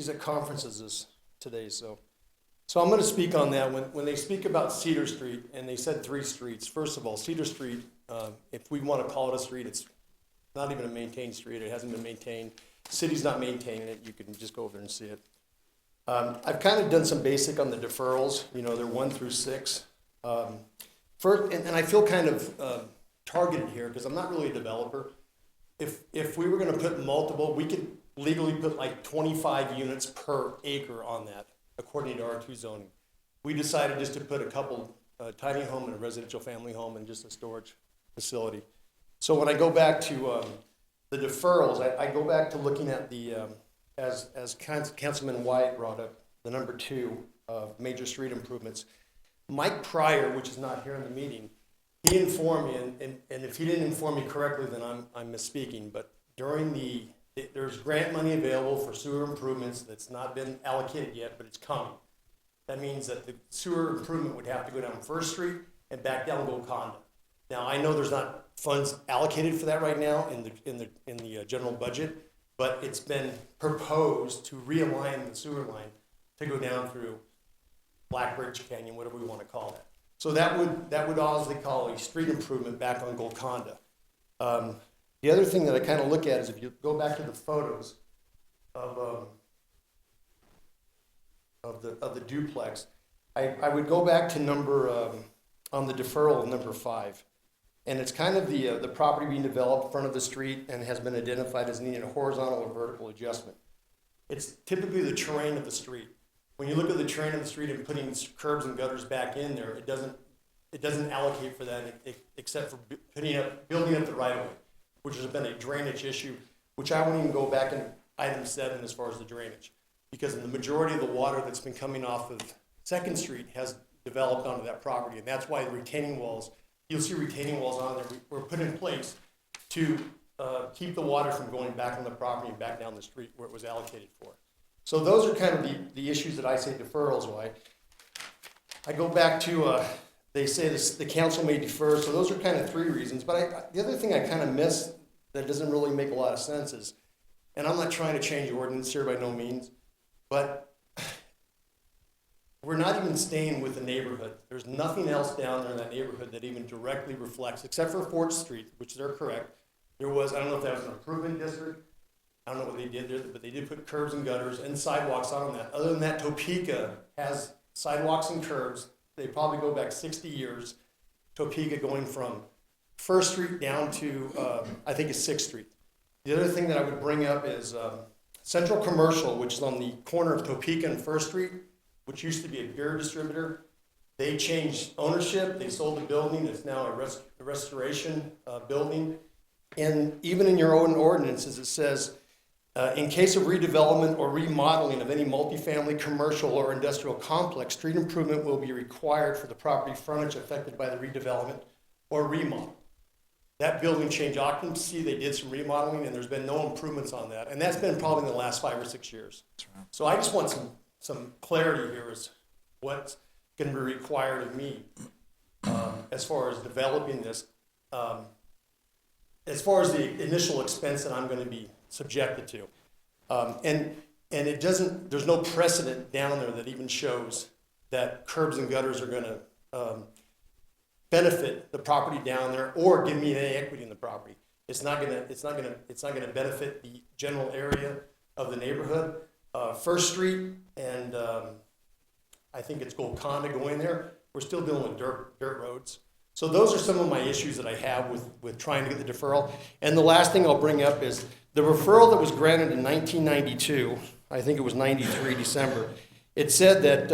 at conferences today, so I'm going to speak on that. When they speak about Cedar Street, and they said 3 streets, first of all, Cedar Street, if we want to call it a street, it's not even a maintained street. It hasn't been maintained. City's not maintaining it. You can just go over and see it. I've kind of done some basic on the deferrals. You know, they're 1 through 6. First, and I feel kind of targeted here because I'm not really a developer. If we were going to put multiple, we could legally put like 25 units per acre on that, according to R2 zoning. We decided just to put a couple tiny home and a residential family home and just a storage facility. So when I go back to the deferrals, I go back to looking at the, as Councilman Wyatt brought up, the number 2 major street improvements. Mike Pryor, which is not here in the meeting, he informed me, and if he didn't inform me correctly, then I'm misspeaking, but during there's grant money available for sewer improvements that's not been allocated yet, but it's coming. That means that the sewer improvement would have to go down First Street and back down Golconda. Now, I know there's not funds allocated for that right now in the general budget, but it's been proposed to realign the sewer line to go down through Black Bridge Canyon, whatever we want to call it. So that would obviously call a street improvement back on Golconda. The other thing that I kind of look at is if you go back to the photos of the duplex, I would go back to number on the deferral of number 5. And it's kind of the property being developed in front of the street and has been identified as needing a horizontal or vertical adjustment. It's typically the terrain of the street. When you look at the terrain of the street and putting curbs and gutters back in there, it doesn't allocate for that except for building up the right of way, which has been a drainage issue, which I won't even go back and item 7 as far as the drainage. Because the majority of the water that's been coming off of Second Street has developed onto that property. And that's why the retaining walls, you'll see retaining walls on there, were put in place to keep the water from going back on the property and back down the street where it was allocated for. So those are kind of the issues that I say deferrals why. I go back to, they say this, the council may defer, so those are kind of 3 reasons. But the other thing I kind of miss that doesn't really make a lot of sense is, and I'm not trying to change the ordinance here by no means, but we're not even staying with the neighborhood. There's nothing else down there in that neighborhood that even directly reflects, except for 4th Street, which they're correct. There was, I don't know if that was an improvement district, I don't know what they did there, but they did put curbs and gutters and sidewalks on that. Other than that, Topeka has sidewalks and curbs. They probably go back 60 years. Topeka going from 1st Street down to, I think it's 6th Street. The other thing that I would bring up is Central Commercial, which is on the corner of Topeka and 1st Street, which used to be a beer distributor. They changed ownership. They sold the building. It's now a restoration building. And even in your own ordinances, it says, in case of redevelopment or remodeling of any multifamily, commercial, or industrial complex, street improvement will be required for the property frontage affected by the redevelopment or remodel. That building changed occupancy, they did some remodeling, and there's been no improvements on that. And that's been probably in the last 5 or 6 years. So I just want some clarity here as what's going to be required of me as far as developing this. As far as the initial expense that I'm going to be subjected to. And it doesn't, there's no precedent down there that even shows that curbs and gutters are going to benefit the property down there or give me any equity in the property. It's not going to benefit the general area of the neighborhood. 1st Street and I think it's Golconda going there. We're still dealing with dirt roads. So those are some of my issues that I have with trying to get the deferral. And the last thing I'll bring up is the referral that was granted in 1992, I think it was 93 December, it said that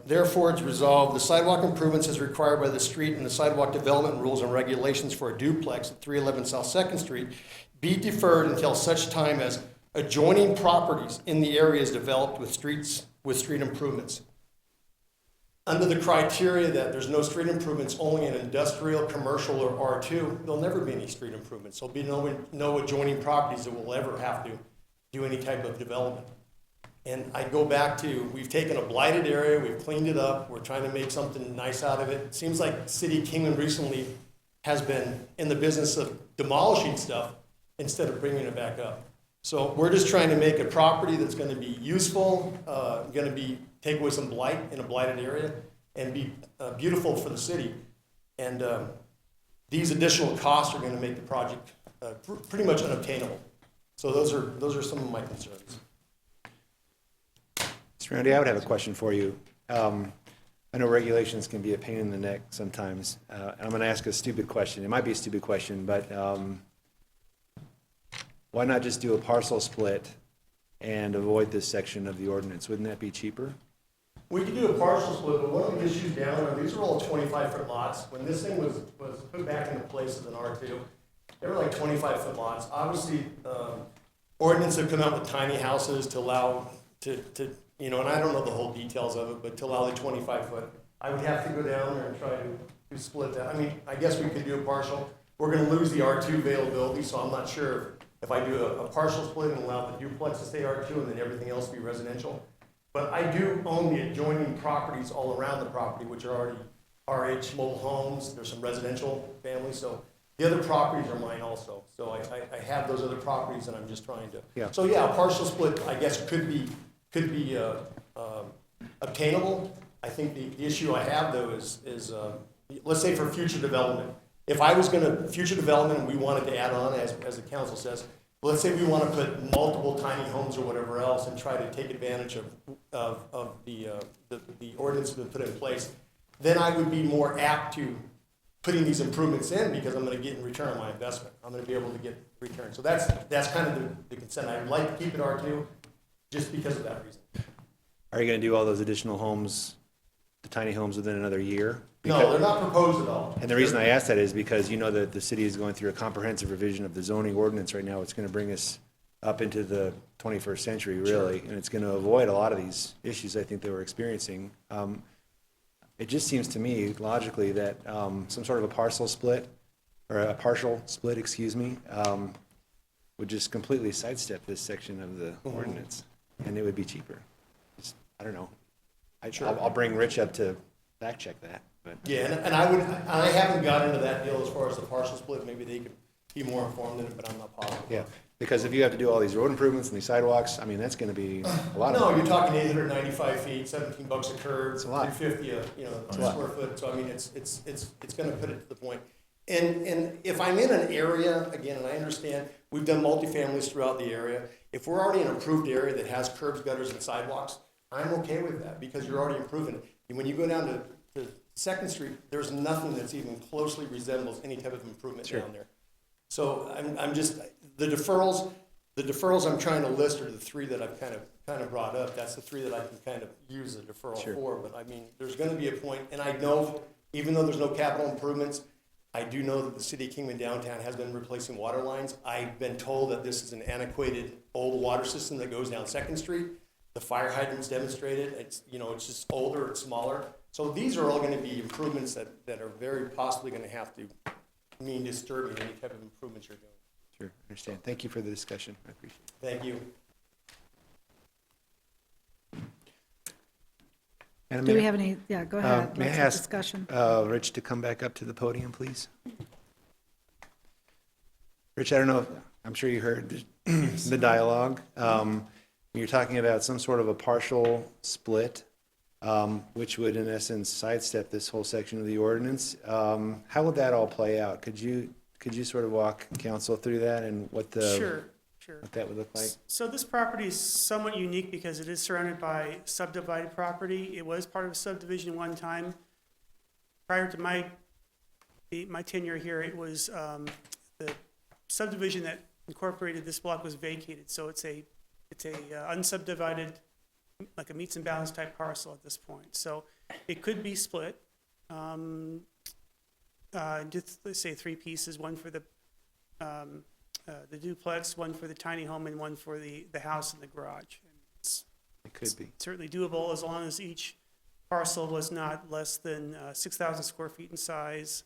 therefore it's resolved, the sidewalk improvements as required by the street and the sidewalk development rules and regulations for a duplex at 311 South 2nd Street be deferred until such time as adjoining properties in the area is developed with street improvements. Under the criteria that there's no street improvements, only in industrial, commercial, or R2, there'll never be any street improvements. There'll be no adjoining properties that will ever have to do any type of development. And I go back to, we've taken a blighted area, we've cleaned it up, we're trying to make something nice out of it. It seems like the city of Kingman recently has been in the business of demolishing stuff instead of bringing it back up. So we're just trying to make a property that's going to be useful, going to take away some blight in a blighted area, and be beautiful for the city. And these additional costs are going to make the project pretty much unobtainable. So those are some of my concerns.
Mr. Randy, I would have a question for you. I know regulations can be a pain in the neck sometimes. I'm going to ask a stupid question. It might be a stupid question, but why not just do a parcel split and avoid this section of the ordinance? Wouldn't that be cheaper?
We could do a partial split, but one of the issues down there, these are all 25-foot lots. When this thing was put back into place as an R2, they were like 25-foot lots. Obviously, ordinances have come out with tiny houses to allow and I don't know the whole details of it, but to allow the 25-foot. I would have to go down there and try to split that. I mean, I guess we could do a partial. We're going to lose the R2 availability, so I'm not sure if I do a partial split and allow the duplex to stay R2 and then everything else be residential. But I do own the adjoining properties all around the property, which are already RH mobile homes. There's some residential families, so the other properties are mine also. So I have those other properties, and I'm just trying to.
Yeah.
So yeah, a partial split, I guess, could be obtainable. I think the issue I have though is let's say for future development. If I was going to future development and we wanted to add on, as the council says, let's say we want to put multiple tiny homes or whatever else and try to take advantage of the ordinance that's been put in place, then I would be more apt to putting these improvements in because I'm going to get in return on my investment. I'm going to be able to get return. So that's kind of the consent. I would like to keep it R2 just because of that reason.
Are you going to do all those additional homes, the tiny homes, within another year?
No, they're not proposed at all.
And the reason I ask that is because you know that the city is going through a comprehensive revision of the zoning ordinance right now. It's going to bring us up into the 21st century, really, and it's going to avoid a lot of these issues I think that we're experiencing. It just seems to me logically that some sort of a partial split, excuse me, would just completely sidestep this section of the ordinance, and it would be cheaper. I don't know. I'll bring Rich up to fact check that, but.
Yeah, and I haven't got into that deal as far as the partial split, maybe they could be more informed in it, but I'm not positive.
Yeah, because if you have to do all these road improvements and these sidewalks, I mean, that's gonna be a lot of.
No, you're talking 895 feet, $17 a curb,
It's a lot.
350 a
a lot.
square foot, so I mean, it's gonna put it to the point. And if I'm in an area, again, and I understand, we've done multifamilies throughout the area, if we're already in an approved area that has curbs, gutters, and sidewalks, I'm okay with that, because you're already improving it. And when you go down to Second Street, there's nothing that's even closely resembles any type of improvement down there. So I'm just, the deferrals I'm trying to list are the three that I've kind of brought up. That's the three that I can kind of use a deferral for. But I mean, there's gonna be a point, and I know, even though there's no capital improvements, I do know that the city of Kingman downtown has been replacing water lines. I've been told that this is an antiquated old water system that goes down Second Street. The fire hydrants demonstrated, it's just older, it's smaller. So these are all gonna be improvements that are very possibly gonna have to mean disturbing any type of improvements you're doing.
Sure, understand. Thank you for the discussion. I appreciate it.
Thank you.
Madam
Do we
Mayor,
have any, yeah, go ahead.
May I
Let's have
ask
discussion.
Rich to come back up to the podium, please? Rich, I don't know, I'm sure you heard the dialogue. You're talking about some sort of a partial split, which would in essence sidestep this whole section of the ordinance. How would that all play out? Could you sort of walk council through that and what
Sure.
what that would look like?
So this property is somewhat unique because it is surrounded by subdivided property. It was part of a subdivision one time. Prior to my tenure here, it was, the subdivision that incorporated this block was vacated. So it's a unsubdivided, like a meets and bounds type parcel at this point. So it could be split. Just, let's say 3 pieces, one for the duplex, one for the tiny home, and one for the house and the garage. It's
It could be.
certainly doable as long as each parcel was not less than 6,000 square feet in size,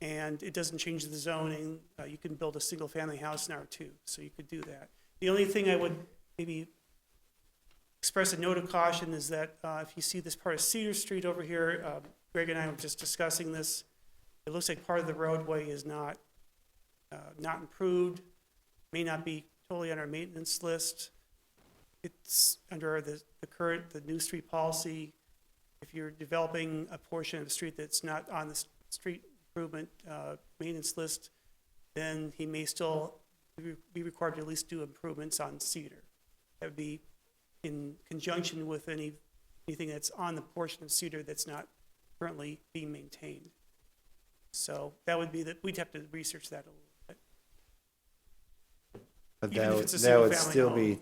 and it doesn't change the zoning. You can build a single-family house in R2, so you could do that. The only thing I would maybe express a note of caution is that if you see this part of Cedar Street over here, Greg and I were just discussing this, it looks like part of the roadway is not improved, may not be totally on our maintenance list. It's under the new street policy. If you're developing a portion of the street that's not on the street improvement maintenance list, then he may still be required to at least do improvements on Cedar. That would be in conjunction with anything that's on the portion of Cedar that's not currently being maintained. So that would be we'd have to research that a little bit.
But
Even if it's a
that would
single-family
still be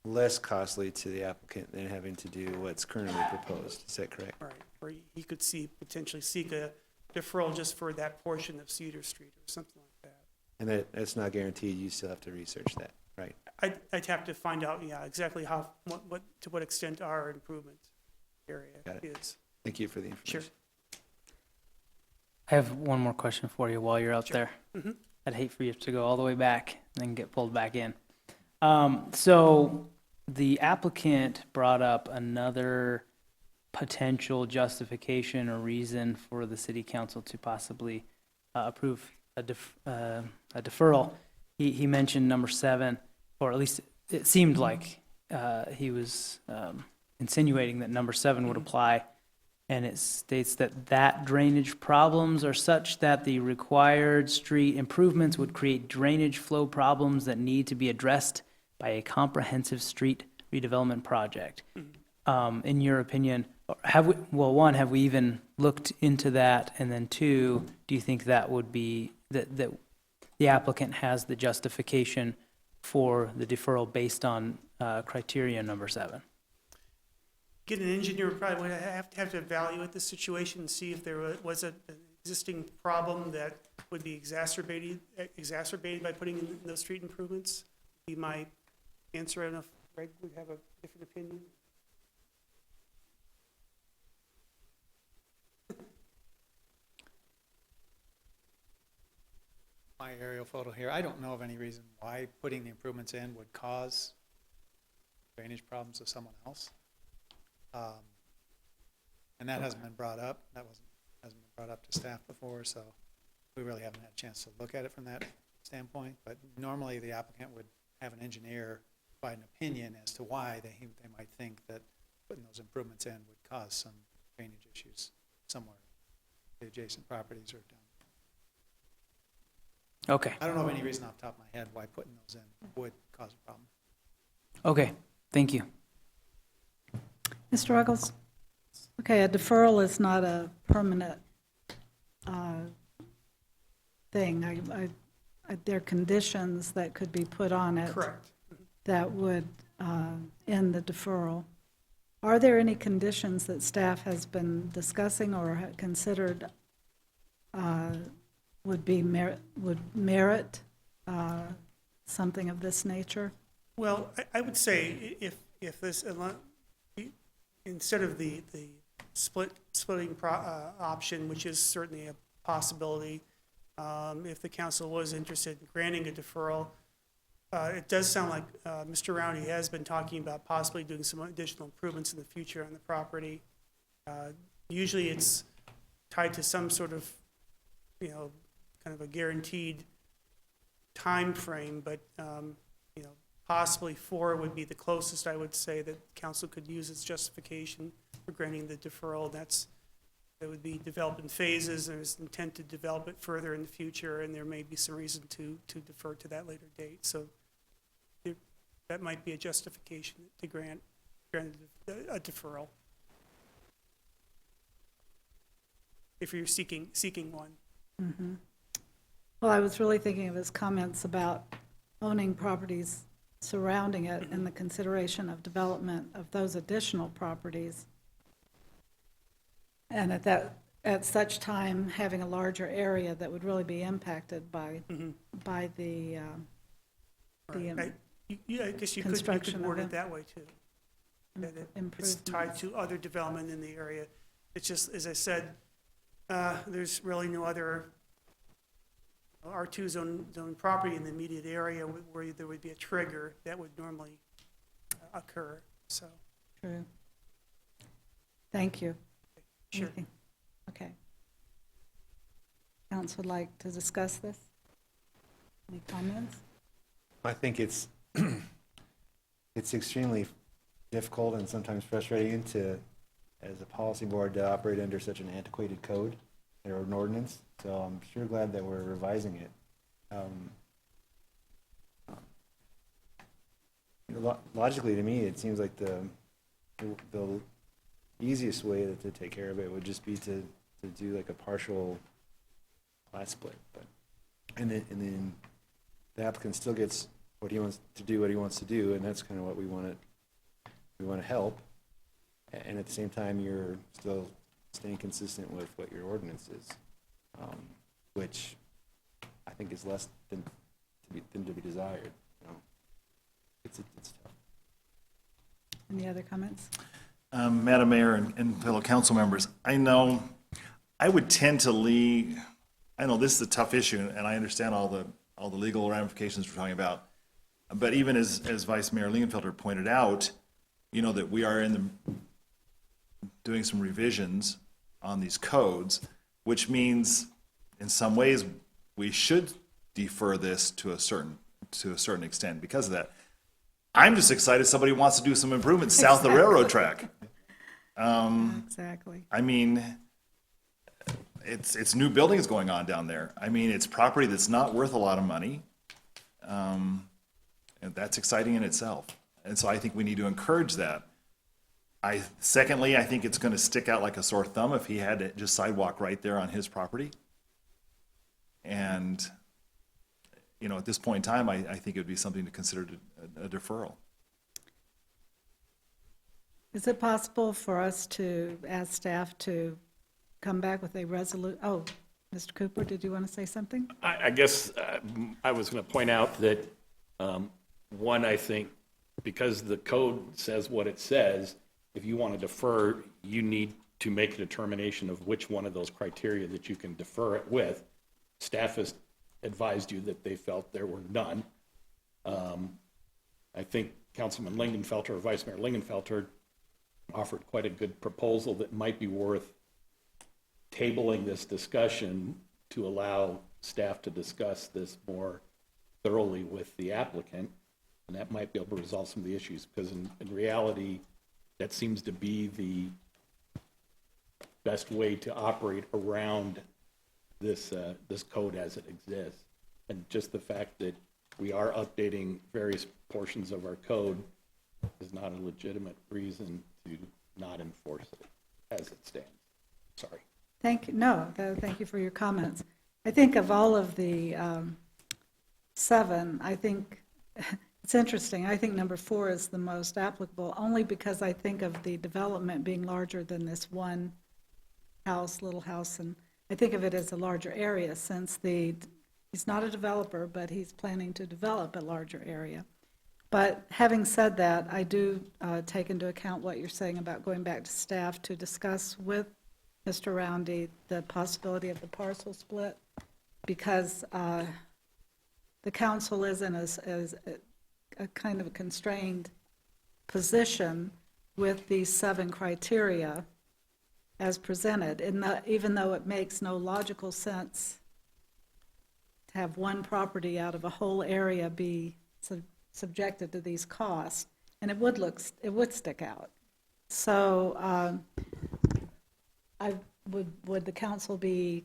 less costly to the applicant than having to do what's currently proposed. Is that correct?
Right, or he could potentially seek a deferral just for that portion of Cedar Street or something like that.
And that's not guaranteed. You still have to research that, right?
I'd have to find out, yeah, exactly to what extent our improvement area
Got it.
is.
Thank you for the information.
Sure.
I have one more question for you while you're out
Sure.
there.
Mhm.
I'd hate for you to go all the way back and then get pulled back in. So the applicant brought up another potential justification or reason for the city council to possibly approve a deferral. He mentioned number 7, or at least it seemed like he was insinuating that number 7 would apply. And it states that drainage problems are such that the required street improvements would create drainage flow problems that need to be addressed by a comprehensive street redevelopment project. In your opinion, have we even looked into that? And then 2, do you think that would be, that the applicant has the justification for the deferral based on criteria number 7?
Get an engineer, probably would have to evaluate the situation and see if there was existing problem that would be exacerbated by putting in those street improvements? Be my answer. I don't know if Greg would have a different opinion.
My aerial photo here, I don't know of any reason why putting the improvements in would cause drainage problems of someone else. And that hasn't been brought up. Hasn't been brought up to staff before, so we really haven't had a chance to look at it from that standpoint. But normally the applicant would have an engineer provide an opinion as to why they might think that putting those improvements in would cause some drainage issues somewhere. The adjacent properties are done.
Okay,
I don't know of any reason off the top of my head why putting those in would cause a problem.
okay, thank you.
Mr. Ruggles? Okay, a deferral is not a permanent thing. There are conditions that could be put on it.
Correct.
That would end the deferral. Are there any conditions that staff has been discussing or considered would merit something of this nature?
Well, I would say if this, instead of the splitting option, which is certainly a possibility, if the council was interested in granting a deferral, it does sound like Mr. Roundy has been talking about possibly doing some additional improvements in the future on the property. Usually it's tied to some sort of, kind of a guaranteed time frame, but, possibly 4 would be the closest, I would say, that council could use as justification for granting the deferral. That would be developed in phases. There's intent to develop it further in the future, and there may be some reason to defer to that later date. So that might be a justification to grant a deferral, if you're seeking one.
Mm-hmm. Well, I was really thinking of his comments about owning properties surrounding it and the consideration of development of those additional properties. And at such time, having a larger area that would really be impacted by the
Right. I guess you
construction
could
of
word
it.
it that way too. That it's tied to other development in the area. It's just, as I said, there's really no other R2 zone property in the immediate area where there would be a trigger that would normally occur, so.
True. Thank you.
Sure.
Anything? Okay. Council would like to discuss this? Any comments?
I think it's extremely difficult and sometimes frustrating as a policy board, to operate under such an antiquated code or an ordinance. So I'm sure glad that we're revising it. Logically, to me, it seems like the easiest way to take care of it would just be to do like a partial plat split, and then the applicant still gets what he wants to do, and that's kind of what we want to help. And at the same time, you're still staying consistent with what your ordinance is, which I think is less than to be desired. It's tough.
Any other comments?
Madam Mayor and fellow council members, I know I would tend to lean, I know this is a tough issue, and I understand all the legal ramifications we're talking about. But even as Vice Mayor Lingenfelter pointed out, that we are doing some revisions on these codes, which means in some ways we should defer this to a certain extent because of that. I'm just excited somebody wants to do some improvements south of the railroad track.
Exactly.
I mean, it's new buildings going on down there. I mean, it's property that's not worth a lot of money. And that's exciting in itself. And so I think we need to encourage that. Secondly, I think it's going to stick out like a sore thumb if he had just sidewalk right there on his property. And, at this point in time, I think it would be something to consider a deferral.
Is it possible for us to ask staff to come back with a resolution? Oh, Mr. Cooper, did you want to say something?
I guess I was going to point out that, one, I think, because the code says what it says, if you want to defer, you need to make a determination of which one of those criteria that you can defer it with. Staff has advised you that they felt there were none. I think Councilman Lingenfelter, or Vice Mayor Lingenfelter, offered quite a good proposal that might be worth tabling this discussion to allow staff to discuss this more thoroughly with the applicant, and that might be able to resolve some of the issues, because in reality, that seems to be the best way to operate around this, this code as it exists. And just the fact that we are updating various portions of our code is not a legitimate reason to not enforce it as it stands. Sorry.
Thank you for your comments. I think of all of the 7, I think it's interesting. I think number 4 is the most applicable, only because I think of the development being larger than this one house, little house, and I think of it as a larger area, since he's not a developer, but he's planning to develop a larger area. But having said that, I do take into account what you're saying about going back to staff to discuss with Mr. Roundy the possibility of the parcel split, because the council is in a kind of a constrained position with these 7 criteria as presented, even though it makes no logical sense to have one property out of a whole area be subjected to these costs, and it would stick out. So would the council be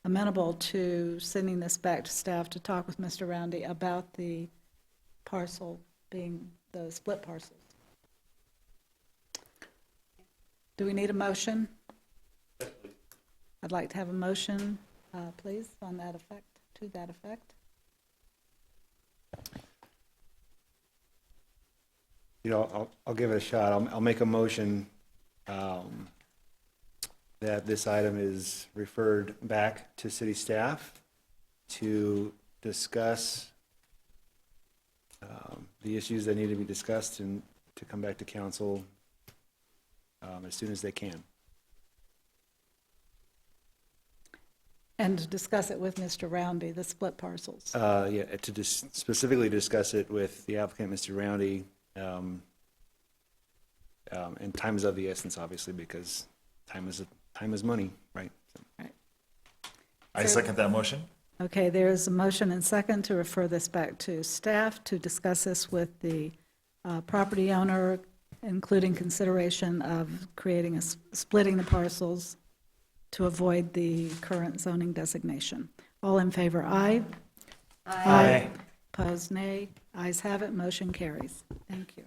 amenable to sending this back to staff to talk with Mr. Roundy about the parcel being the split parcels? Do we need a motion? I'd like to have a motion, please, on that effect, to that effect.
You know, I'll give it a shot. I'll make a motion that this item is referred back to city staff to discuss the issues that need to be discussed and to come back to council as soon as they can.
And to discuss it with Mr. Roundy, the split parcels.
Yeah, to specifically discuss it with the applicant, Mr. Roundy, and time is of the essence, obviously, because time is money, right? So.
Right.
I second that motion.
Okay, there is a motion and second to refer this back to staff to discuss this with the property owner, including consideration of creating splitting the parcels to avoid the current zoning designation. All in favor, aye.
Aye.
Opposed, nay. Ayes have it, motion carries. Thank you.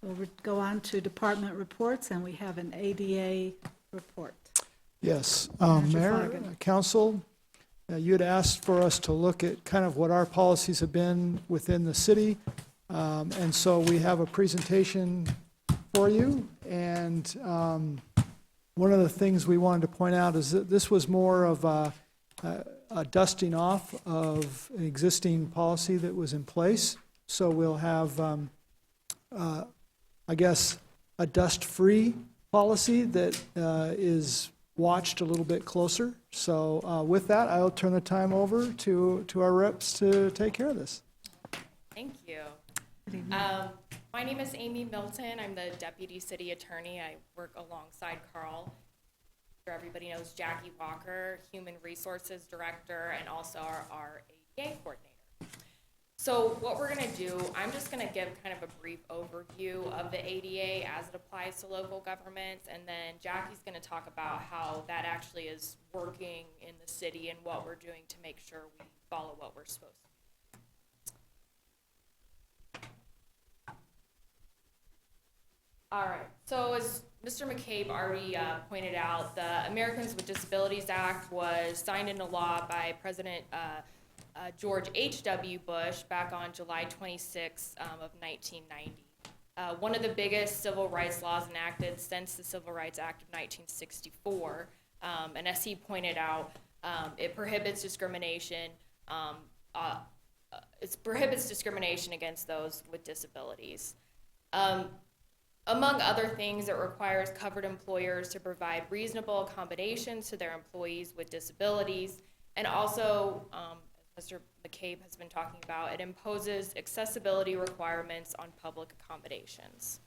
We'll go on to department reports, and we have an ADA report.
Yes,
Manager
Mayor,
Flanagan.
Council, you had asked for us to look at kind of what our policies have been within the city, and so we have a presentation for you, and one of the things we wanted to point out is that this was more of a dusting off of an existing policy that was in place, so we'll have, I guess, a dust-free policy that is watched a little bit closer. So with that, I'll turn the time over to our reps to take care of this.
Thank you. My name is Amy Milton. I'm the Deputy City Attorney. I work alongside Carl. Sure everybody knows Jackie Walker, Human Resources Director, and also our ADA Coordinator. So what we're going to do, I'm just going to give kind of a brief overview of the ADA as it applies to local governments, and then Jackie's going to talk about how that actually is working in the city and what we're doing to make sure we follow what we're supposed to. All right, so as Mr. McCabe already pointed out, the Americans with Disabilities Act was signed into law by President George H.W. Bush back on July 26th of 1990. one of the biggest civil rights laws enacted since the Civil Rights Act of 1964. And as he pointed out, it prohibits discrimination. It prohibits discrimination against those with disabilities. Among other things, it requires covered employers to provide reasonable accommodations to their employees with disabilities. And also, as Mr. McCabe has been talking about, it imposes accessibility requirements on public accommodations.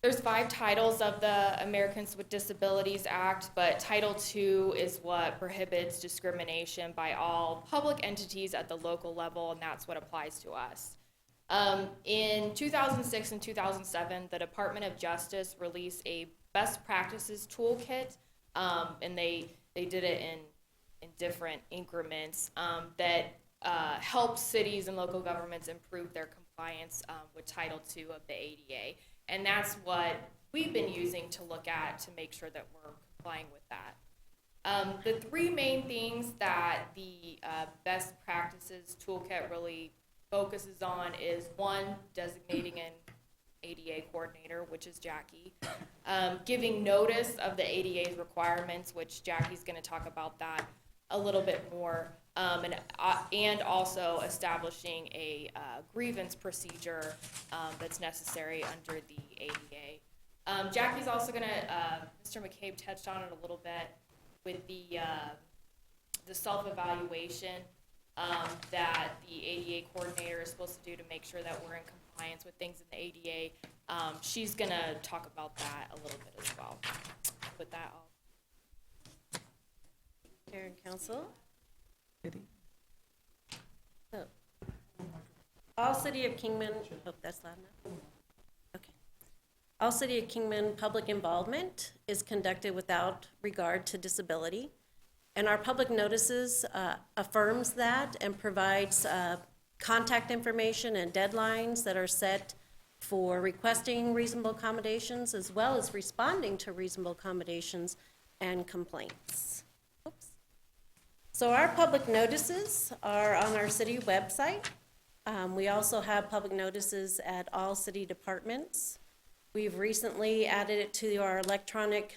There's 5 titles of the Americans with Disabilities Act, but Title II is what prohibits discrimination by all public entities at the local level, and that's what applies to us. In 2006 and 2007, the Department of Justice released a best practices toolkit, and they did it in different increments that help cities and local governments improve their compliance with Title II of the ADA. And that's what we've been using to look at to make sure that we're complying with that. The 3 main things that the best practices toolkit really focuses on is 1, designating an ADA coordinator, which is Jackie, giving notice of the ADA's requirements, which Jackie's going to talk about that a little bit more, and also establishing a grievance procedure that's necessary under the ADA. Jackie's also going to, Mr. McCabe touched on it a little bit with the self-evaluation that the ADA coordinator is supposed to do to make sure that we're in compliance with things in the ADA. She's going to talk about that a little bit as well. With that,
Mayor and Council. So, all City of Kingman, hope that's loud enough. Okay. All City of Kingman public involvement is conducted without regard to disability. And our public notices affirms that and provides contact information and deadlines that are set for requesting reasonable accommodations as well as responding to reasonable accommodations and complaints. Oops. So our public notices are on our city website. We also have public notices at all city departments. We've recently added it to our electronic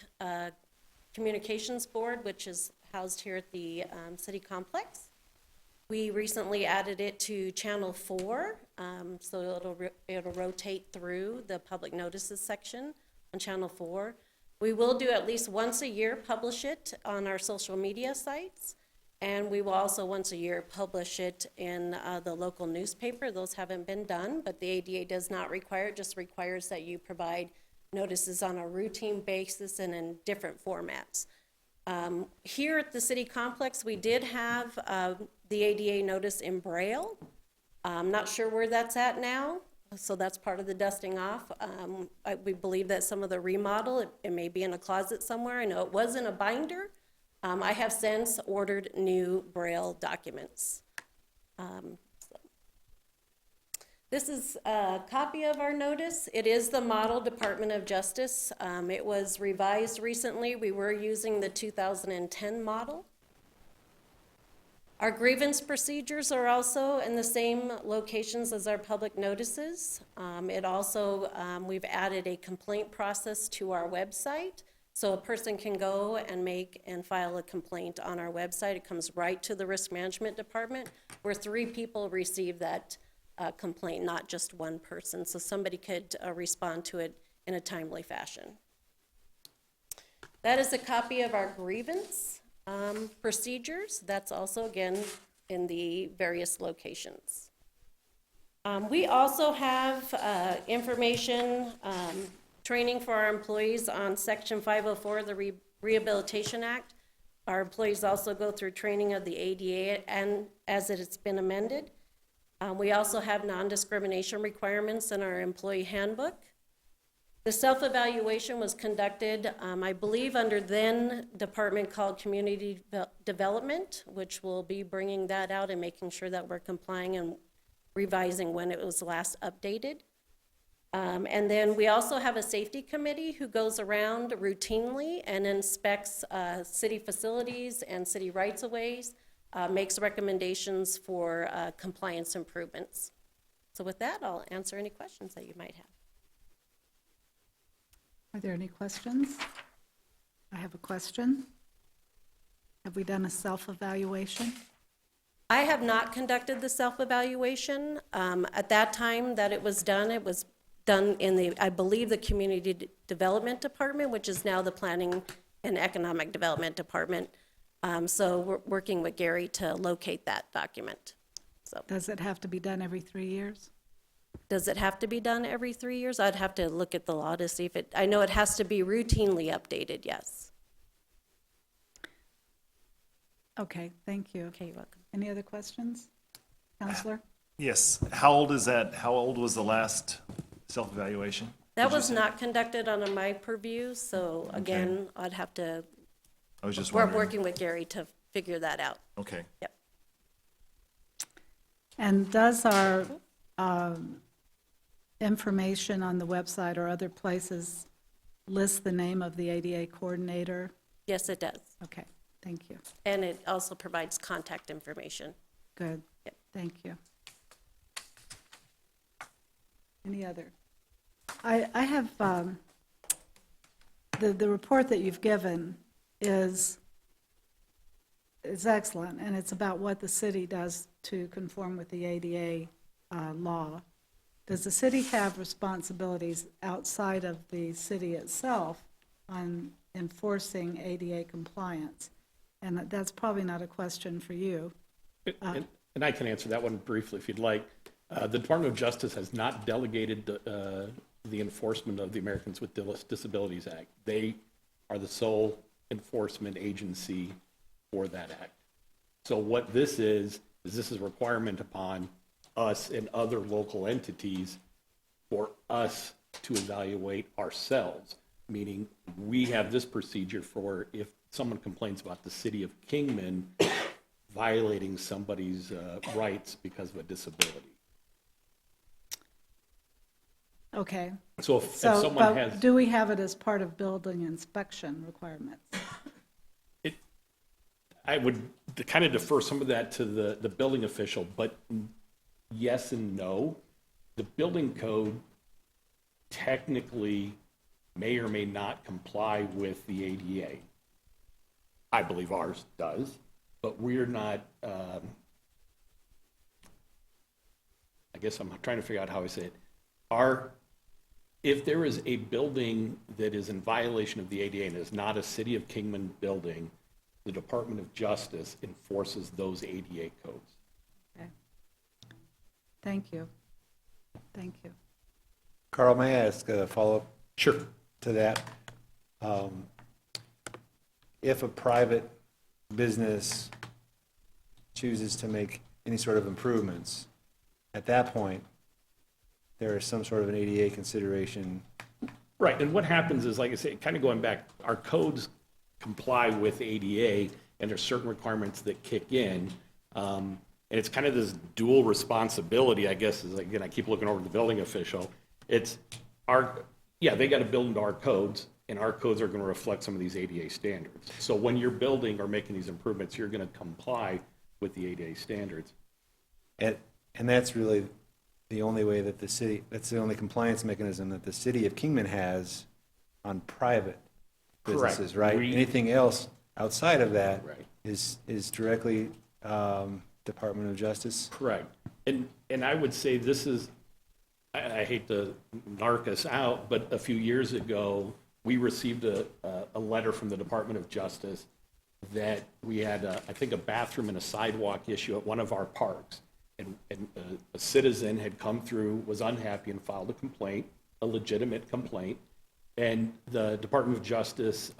communications board, which is housed here at the city complex. We recently added it to Channel 4, so it'll rotate through the public notices section on Channel 4. We will do at least once a year publish it on our social media sites, and we will also once a year publish it in the local newspaper. Those haven't been done, but the ADA does not require it, just requires that you provide notices on a routine basis and in different formats. Here at the city complex, we did have the ADA notice in Braille. I'm not sure where that's at now, so that's part of the dusting off. We believe that some of the remodel, it may be in a closet somewhere. I know it was in a binder. I have since ordered new Braille documents. This is a copy of our notice. It is the model Department of Justice. It was revised recently. We were using the 2010 model. Our grievance procedures are also in the same locations as our public notices. It also, we've added a complaint process to our website. So a person can go and make and file a complaint on our website. It comes right to the Risk Management Department, where 3 people receive that complaint, not just one person. So somebody could respond to it in a timely fashion. That is a copy of our grievance procedures. That's also, again, in the various locations. We also have information, training for our employees on Section 504 of the Rehabilitation Act. Our employees also go through training of the ADA and as it has been amended. We also have non-discrimination requirements in our employee handbook. The self-evaluation was conducted, I believe, under then department called Community Development, which will be bringing that out and making sure that we're complying and revising when it was last updated. And then we also have a safety committee who goes around routinely and inspects city facilities and city rights-of-ways, makes recommendations for compliance improvements. So with that, I'll answer any questions that you might have.
Are there any questions? I have a question. Have we done a self-evaluation?
I have not conducted the self-evaluation. At that time that it was done in the, I believe, the Community Development Department, which is now the Planning and Economic Development Department. So we're working with Gary to locate that document. So
Does it have to be done every 3 years?
does it have to be done every 3 years? I'd have to look at the law to see if it, I know it has to be routinely updated, yes.
Okay, thank you.
Okay, you're welcome.
Any other questions? Counselor?
Yes, how old is that? How old was the last self-evaluation?
That
Did you
was
say?
not conducted under my purview, so again, I'd have to,
I was just
we're
wondering.
working with Gary to figure that out.
Okay.
Yep.
And does our information on the website or other places list the name of the ADA coordinator?
Yes, it does.
Okay, thank you.
And it also provides contact information.
Good.
Yep.
Thank you. Any other? I have, the report that you've given is excellent, and it's about what the city does to conform with the ADA law. Does the city have responsibilities outside of the city itself on enforcing ADA compliance? And that's probably not a question for you.
And I can answer that one briefly if you'd like. The Department of Justice has not delegated the enforcement of the Americans with Disabilities Act. They are the sole enforcement agency for that act. So what this is this is a requirement upon us and other local entities for us to evaluate ourselves, meaning we have this procedure for if someone complains about the city of Kingman violating somebody's rights because of a disability.
Okay.
So if someone has,
do we have it as part of building inspection requirements?
I would kind of defer some of that to the building official, but yes and no. The building code technically may or may not comply with the ADA. I believe ours does, but we're not, I guess I'm trying to figure out how I say it. If there is a building that is in violation of the ADA and is not a City of Kingman building, the Department of Justice enforces those ADA codes.
Okay. Thank you. Thank you.
Carl, may I ask a follow-up?
Sure.
To that? If a private business chooses to make any sort of improvements, at that point, there is some sort of an ADA consideration.
Right, and what happens is, like I say, kind of going back, our codes comply with ADA, and there's certain requirements that kick in. And it's kind of this dual responsibility, I guess, is, again, I keep looking over the building official. It's they got to build into our codes, and our codes are going to reflect some of these ADA standards. So when you're building or making these improvements, you're going to comply with the ADA standards.
And that's really the only way that the city, that's the only compliance mechanism that the city of Kingman has on private businesses, right? Anything else outside of that is directly Department of Justice?
Correct. And I would say this is, I hate to narc us out, but a few years ago, we received a letter from the Department of Justice that we had, I think, a bathroom and a sidewalk issue at one of our parks. And a citizen had come through, was unhappy, and filed a complaint, a legitimate complaint. And the Department of Justice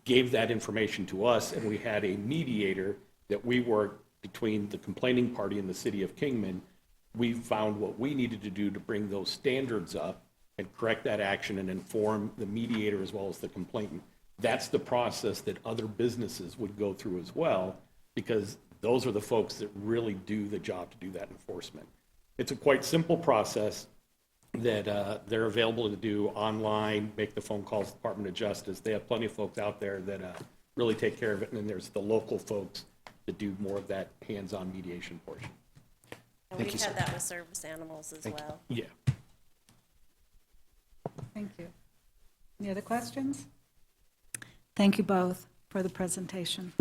gave that information to us, and we had a mediator that we worked between the complaining party and the city of Kingman. We found what we needed to do to bring those standards up and correct that action and inform the mediator as well as the complainant. That's the process that other businesses would go through as well, because those are the folks that really do the job to do that enforcement. It's a quite simple process that they're available to do online, make the phone calls to the Department of Justice. They have plenty of folks out there that really take care of it, and then there's the local folks that do more of that hands-on mediation portion.
And
Thank you,
we've
sir.
had that with service animals as
Thank you.
well.
Yeah.
Thank you. Any other questions? Thank you both for the presentation.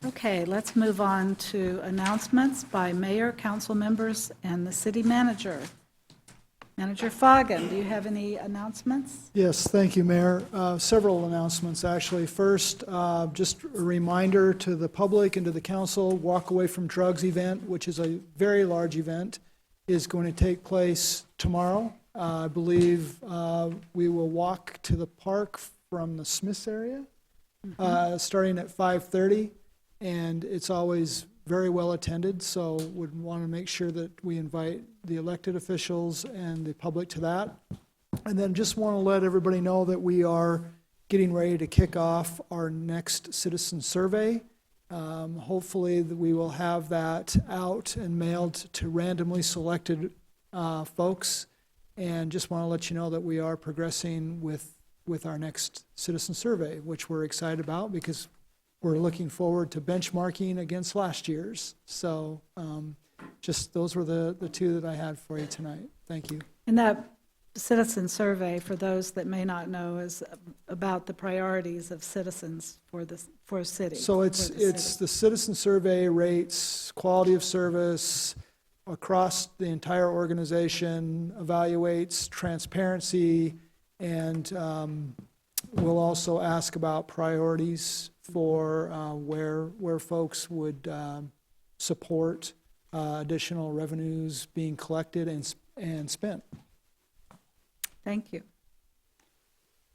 Okay, let's move on to announcements by mayor, council members, and the city manager. Manager Foggin, do you have any announcements?
Yes, thank you, Mayor. Several announcements, actually. First, just a reminder to the public and to the council, Walk Away from Drugs event, which is a very large event, is going to take place tomorrow. I believe we will walk to the park from the Smiths area, starting at 5:30, and it's always very well attended, so would want to make sure that we invite the elected officials and the public to that. And then just want to let everybody know that we are getting ready to kick off our next citizen survey. Hopefully, that we will have that out and mailed to randomly selected folks. And just want to let you know that we are progressing with our next citizen survey, which we're excited about because we're looking forward to benchmarking against last year's. So just those were the two that I had for you tonight. Thank you.
And that citizen survey, for those that may not know, is about the priorities of citizens for a city.
So
for
it's
the city.
the citizen survey rates quality of service across the entire organization, evaluates transparency, and we'll also ask about priorities for where folks would support additional revenues being collected and spent.
Thank you.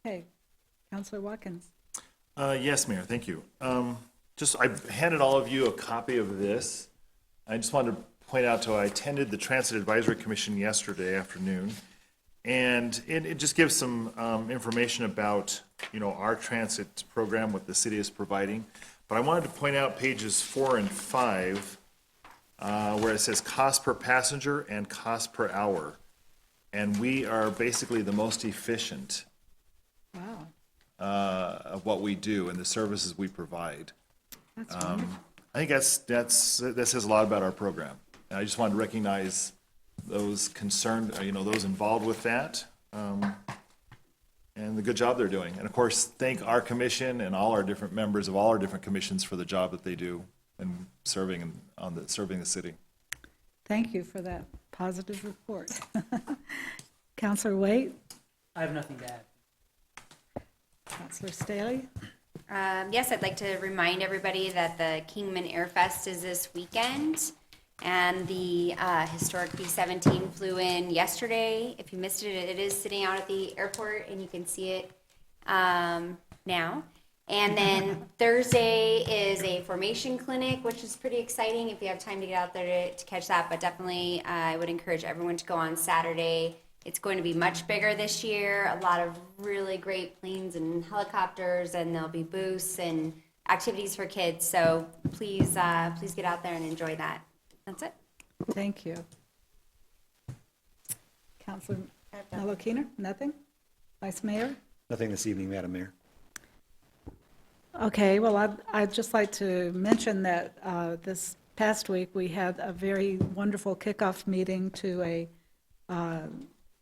Okay, Councilor Watkins.
Yes, Mayor, thank you. I handed all of you a copy of this. I just wanted to point out I attended the Transit Advisory Commission yesterday afternoon, and it just gives some information about, our transit program, what the city is providing. But I wanted to point out pages 4 and 5, where it says cost per passenger and cost per hour. And we are basically the most efficient
Wow,
of what we do and the services we provide.
that's wonderful.
I think that says a lot about our program. And I just wanted to recognize those concerned, those involved with that, and the good job they're doing. And of course, thank our commission and all our different members of all our different commissions for the job that they do in serving the city.
Thank you for that positive report. Councilor Waite,
I have nothing to add.
Councilor Staley.
Yes, I'd like to remind everybody that the Kingman Air Fest is this weekend, and the historic B-17 flew in yesterday. If you missed it, it is sitting out at the airport, and you can see it now. And then Thursday is a formation clinic, which is pretty exciting if you have time to get out there to catch that. But definitely, I would encourage everyone to go on Saturday. It's going to be much bigger this year, a lot of really great planes and helicopters, and there'll be booths and activities for kids. So please get out there and enjoy that. That's it.
Thank you. Councilor Mello Keener, nothing? Vice Mayor?
Nothing this evening, Madam Mayor.
Okay, well, I'd just like to mention that this past week, we had a very wonderful kickoff meeting to a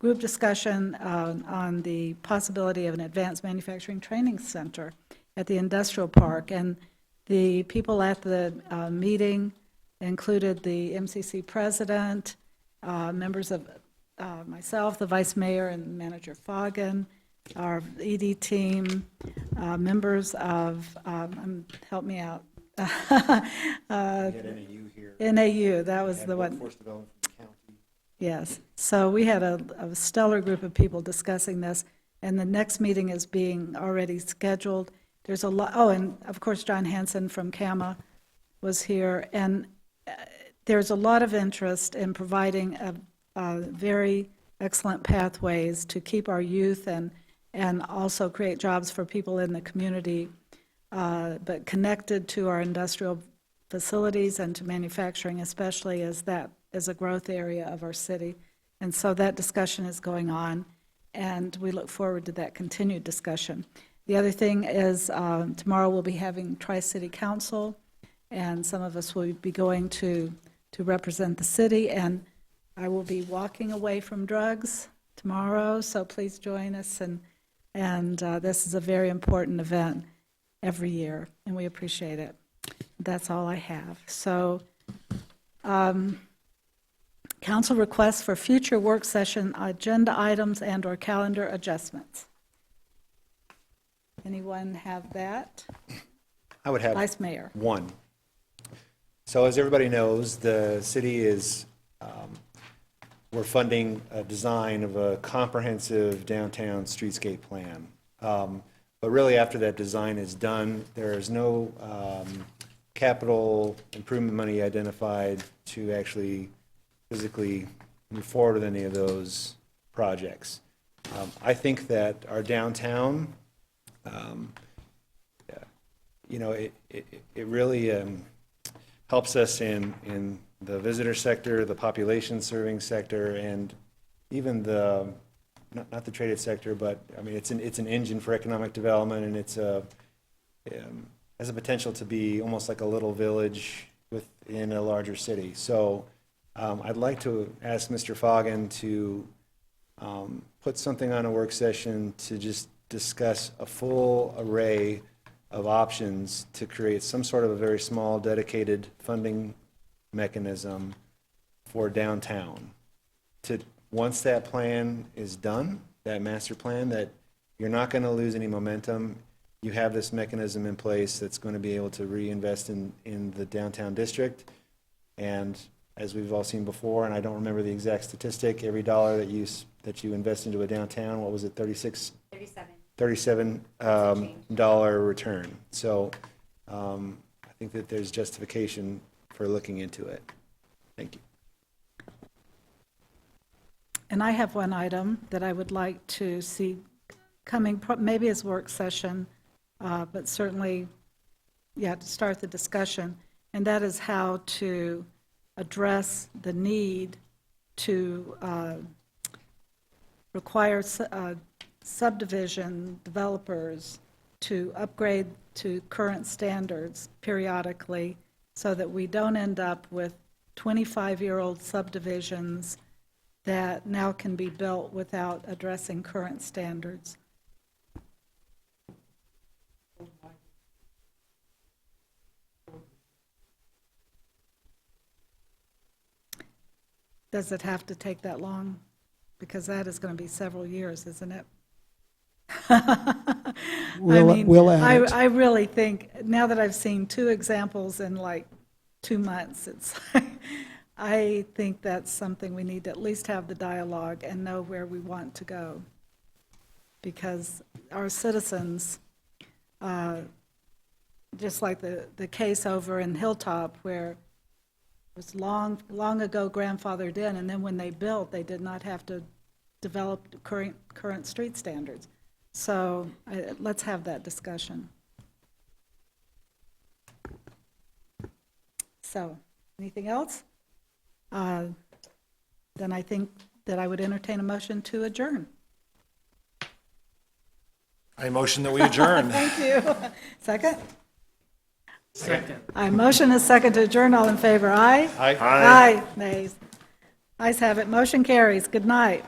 group discussion on the possibility of an advanced manufacturing training center at the industrial park. And the people at the meeting included the MCC president, members of myself, the vice mayor, and Manager Foggin, our ED team, members of, help me out.
We had NAU here.
NAU, that was
And
the one.
Workforce Development from the county.
Yes, so we had a stellar group of people discussing this, and the next meeting is being already scheduled. There's a lot, and of course, John Hansen from CAMA was here, and there's a lot of interest in providing a very excellent pathways to keep our youth and also create jobs for people in the community, but connected to our industrial facilities and to manufacturing, especially as that is a growth area of our city. And so that discussion is going on, and we look forward to that continued discussion. The other thing is, tomorrow we'll be having Tri-City Council, and some of us will be going to represent the city, and I will be walking away from drugs tomorrow, so please join us, and this is a very important event every year, and we appreciate it. That's all I have. So, council requests for future work session agenda items and/or calendar adjustments. Anyone have that?
I would have
Vice Mayor.
one. So as everybody knows, the city is, we're funding a design of a comprehensive downtown streetscape plan. But really, after that design is done, there is no capital improvement money identified to actually physically move forward with any of those projects. I think that our downtown, it really helps us in the visitor sector, the population serving sector, and even the, not the traded sector, but I mean, it's an engine for economic development, and it's has a potential to be almost like a little village within a larger city. So I'd like to ask Mr. Foggin to put something on a work session to just discuss a full array of options to create some sort of a very small dedicated funding mechanism for downtown. Once that plan is done, that master plan, that you're not going to lose any momentum, you have this mechanism in place that's going to be able to reinvest in the downtown district. And as we've all seen before, and I don't remember the exact statistic, every dollar that you invest into a downtown, what was it, 37 dollar return. So I think that there's justification for looking into it. Thank you.
And I have one item that I would like to see coming, maybe as work session, but certainly, to start the discussion, and that is how to address the need to require subdivision developers to upgrade to current standards periodically so that we don't end up with 25-year-old subdivisions that now can be built without addressing current standards. Does it have to take that long? Because that is going to be several years, isn't it?
We'll add it.
I really think, now that I've seen 2 examples in like 2 months, it's I think that's something we need to at least have the dialogue and know where we want to go. Because our citizens, just like the case over in Hilltop, where it was long ago grandfathered in, and then when they built, they did not have to develop current street standards. So let's have that discussion. So, anything else? Then I think that I would entertain a motion to adjourn.
I motion that we adjourn.
Thank you. Second?
Second.
I motion is second to adjourn. All in favor, aye?
Aye.
Aye. Nays. Ayes have it. Motion carries. Good night.